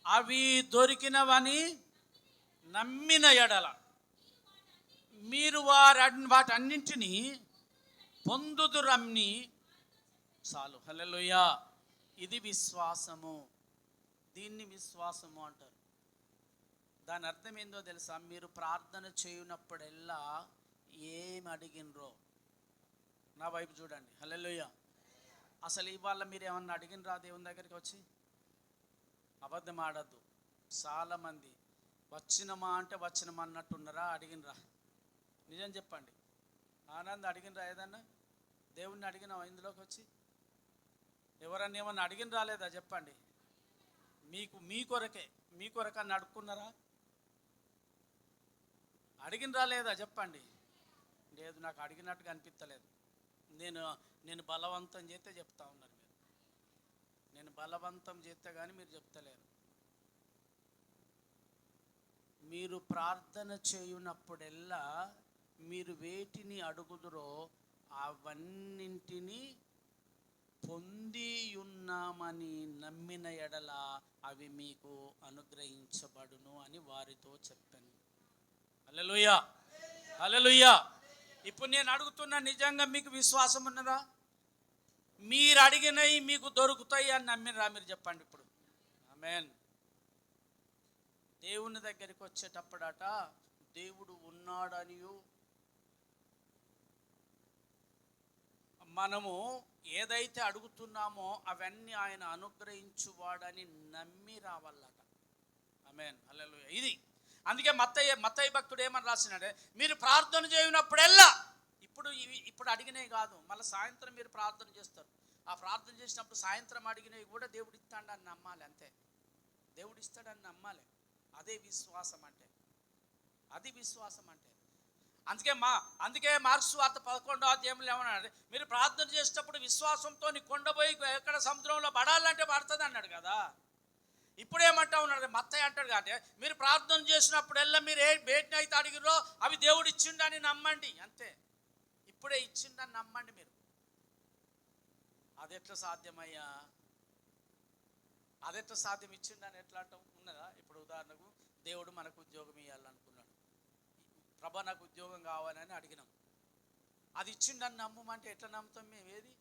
Speaker 1: అవి దొరికినవని నమ్మిన ఎడల మీరు వాటన్నింటినీ పొందుదురని. చాలు. హల్లెలూయా. ఇది విశ్వాసము. దీన్ని విశ్వాసము అంటారు. దాని అర్థం ఏందో తెలుసా? మీరు ప్రార్థన చేయునప్పుడెల్లా ఏం అడిగినరో నా వైపు చూడండి. హల్లెలూయా. అసలు ఇవాళ మీరు ఏమన్నా అడిగినరా దేవుని దగ్గరికి వచ్చి? అబద్ధం ఆడద్దు. చాలామంది వచ్చినమా అంటే వచ్చినమా అన్నట్టున్నారా, అడిగినరా? నిజం చెప్పండి. ఆనంద్ అడిగినరా? ఏదన్నా దేవుణ్ణి అడిగినావా ఇందులోకి వచ్చి? ఎవరన్నా ఏమన్నా అడిగిన రాలేదా చెప్పండి? మీ కొరకన్నా అడుక్కున్నారా? అడిగిన రాలేదా చెప్పండి? లేదు, నాకు అడిగినట్టుగా అనిపించలేదు. నేను బలవంతం చేస్తే చెప్తా ఉన్నారు మీరు. నేను బలవంతం చేస్తే కానీ మీరు చెప్తలేరు. మీరు ప్రార్థన చేయునప్పుడెల్లా మీరు వేటిని అడుగుదురో అవన్నింటినీ పొంది ఉన్నామని నమ్మిన ఎడల అవి మీకు అనుగ్రహించబడును అని వారితో చెప్పాను. హల్లెలూయా, హల్లెలూయా. ఇప్పుడు నేను అడుగుతున్నా, నిజంగా మీకు విశ్వాసం ఉన్నదా? మీరు అడిగినవి మీకు దొరుకుతాయి అని నమ్మినరా మీరు చెప్పండి ఇప్పుడు? ఆమేన్. దేవుని దగ్గరికి వచ్చేటప్పుడట దేవుడు ఉన్నాడనియు, మనము ఏదైతే అడుగుతున్నామో అవన్నీ ఆయన అనుగ్రహించువాడని నమ్మి రావాలట. ఆమేన్, హల్లెలూయా. ఇది అందుకే మత్తయి భక్తుడు ఏమని రాసినాడే, మీరు ప్రార్థన చేయనప్పుడెల్లా, ఇప్పుడు అడిగినవి కాదు, మళ్ళీ సాయంత్రం మీరు ప్రార్థన చేస్తారు. ఆ ప్రార్థన చేసినప్పుడు సాయంత్రం అడిగినవి కూడా దేవుడు ఇస్తాడని నమ్మాలి. అంతే, దేవుడు ఇస్తాడని నమ్మాలి. అదే విశ్వాసం అంటే, అది విశ్వాసం అంటే. అందుకే మార్క్స్ వార్త 11వ అధ్యాయంలో ఏమన్నాడు? మీరు ప్రార్థన చేసేటప్పుడు విశ్వాసంతో నీ కొండపోయి ఎక్కడ సముద్రంలో పడాలంటే పడుతుంది అన్నాడు కదా. ఇప్పుడు ఏమంటా ఉన్నాడు? మత్తయి అంటాడు అంటే మీరు ప్రార్థన చేసినప్పుడల్లా మీరు వేటిని అయితే అడిగిరో అవి దేవుడు ఇచ్చిండని నమ్మండి. అంతే, ఇప్పుడే ఇచ్చిండని నమ్మండి మీరు. అది ఎట్లా సాధ్యమయ్యా? అది ఎట్లా సాధ్యం? ఇచ్చిండని ఎట్లా అంటాం? ఉన్నదా? ఇప్పుడు ఉదాహరణకు దేవుడు మనకు ఉద్యోగం ఇవ్వాలనుకున్నాడు. ప్రభా నాకు ఉద్యోగం కావాలని అడిగినాం. అది ఇచ్చిండని నమ్మమంటే ఎట్లా నమ్ముతాం మేము? ఏది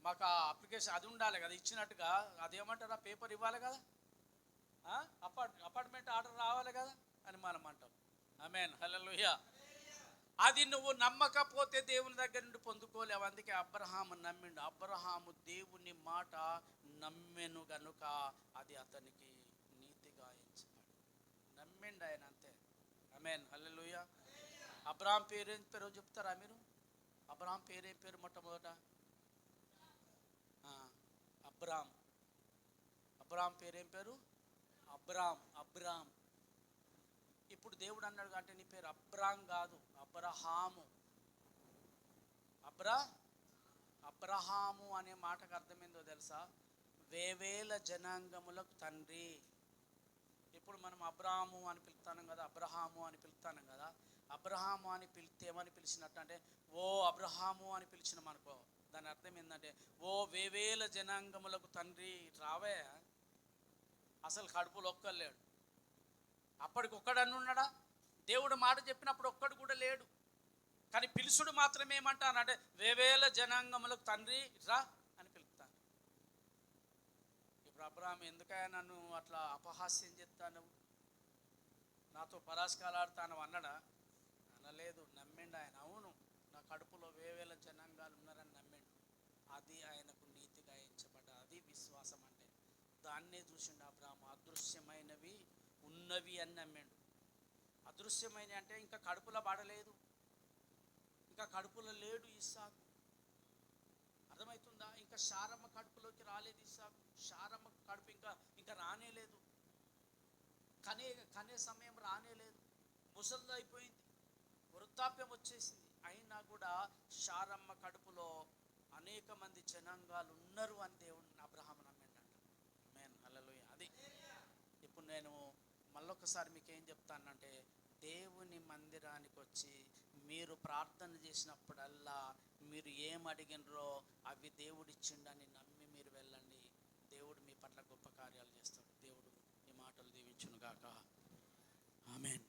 Speaker 1: మాకు ఆ అప్లికేషన్ అది ఉండాలి కదా, ఇచ్చినట్టుగా. అదేమంటారు, ఆ పేపర్ ఇవ్వాలి కదా, అపార్ట్మెంట్ ఆర్డర్ రావాలి కదా అని మనం అంటాం. ఆమేన్, హల్లెలూయా. అది నువ్వు నమ్మకపోతే దేవుని దగ్గర నుండి పొందుకోలేవు. అందుకే అబ్రహాము నమ్మిండు. అబ్రహాము దేవుని మాట నమ్మెను గనుక అది అతనికి నీతిగా ఎంచబడి. నమ్మిండు ఆయన, అంతే. ఆమేన్, హల్లెలూయా. అబ్రహాం పేరు ఏం పేరు చెప్తారా మీరు? అబ్రహాం పేరు ఏం పేరు? మొట్టమొదట అబ్రహాం పేరేం పేరు? అబ్రామ్. ఇప్పుడు దేవుడు అన్నాడు అంటే నీ పేరు అబ్రాం కాదు, అబ్రహాము. అబ్రహాము అనే మాటకు అర్థమైందో తెలుసా? వేవేల జనాంగములకు తండ్రి. ఇప్పుడు మనం అబ్రాహాము అని పిలుస్తాం కదా, అబ్రహాము అని పిలుస్తాం కదా. అబ్రహాము అని పిలిస్తే ఏమని పిలిచినట్టు అంటే, ఓ అబ్రహాము అని పిలిచినాం అనుకో, దాని అర్థం ఏంటంటే, ఓ వేవేల జనాంగములకు తండ్రి రావే. అసలు కడుపులో ఒక్కలేడు. అప్పటికి ఒక్కడని ఉన్నాడా? దేవుడు మాట చెప్పినప్పుడు ఒక్కడు కూడా లేడు. కానీ పిలుసుడు మాత్రమే ఏమంటానంటే, వేవేల జనాంగములకు తండ్రి రా అని పిలుస్తాను. ఇప్పుడు అబ్రహాం, ఎందుకయ్యా నన్ను అట్లా అపహాస్యం చేస్తాను, నాతో పరాస్కాలు ఆడుతాను అన్నాడా? అనలేదు, నమ్మిండు ఆయన. అవును, నా కడుపులో వేవేల జనాంగాలు ఉన్నారని నమ్మిండు. అది ఆయనకు నీతిగా ఎంచబడ్డ. అది విశ్వాసం అంటే. దాన్నే చూసిండు అబ్రహాము. అదృశ్యమైనవి ఉన్నవి అని నమ్మిండు. అదృశ్యమైన అంటే ఇంకా కడుపులో పడలేదు, ఇంకా కడుపులో లేడు ఇస్సాకు. అర్థమవుతుందా? ఇంకా శారమ్మ కడుపులోకి రాలేదు ఇస్సాకు. శారమ్మ కడుపు ఇంకా రానేలేదు. కనే సమయం రానేలేదు. ముసలిది అయిపోయింది, వృద్ధాప్యం వచ్చేసింది. అయినా కూడా శారమ్మ కడుపులో అనేక మంది జనాంగాలు ఉన్నారు అని దేవుడు అబ్రహాము నమ్మిండంట. ఆమేన్, హల్లెలూయా. అది ఇప్పుడు నేను మళ్ళొకసారి మీకు ఏం చెప్తానంటే, దేవుని మందిరానికి వచ్చి మీరు ప్రార్థన చేసినప్పుడల్లా మీరు ఏం అడిగినరో అవి దేవుడు ఇచ్చిండని నమ్మి మీరు వెళ్ళండి. దేవుడు మీ పట్ల గొప్ప కార్యాలు చేస్తాడు. దేవుడు ఈ మాటలు దీవించును గాక. ఆమేన్.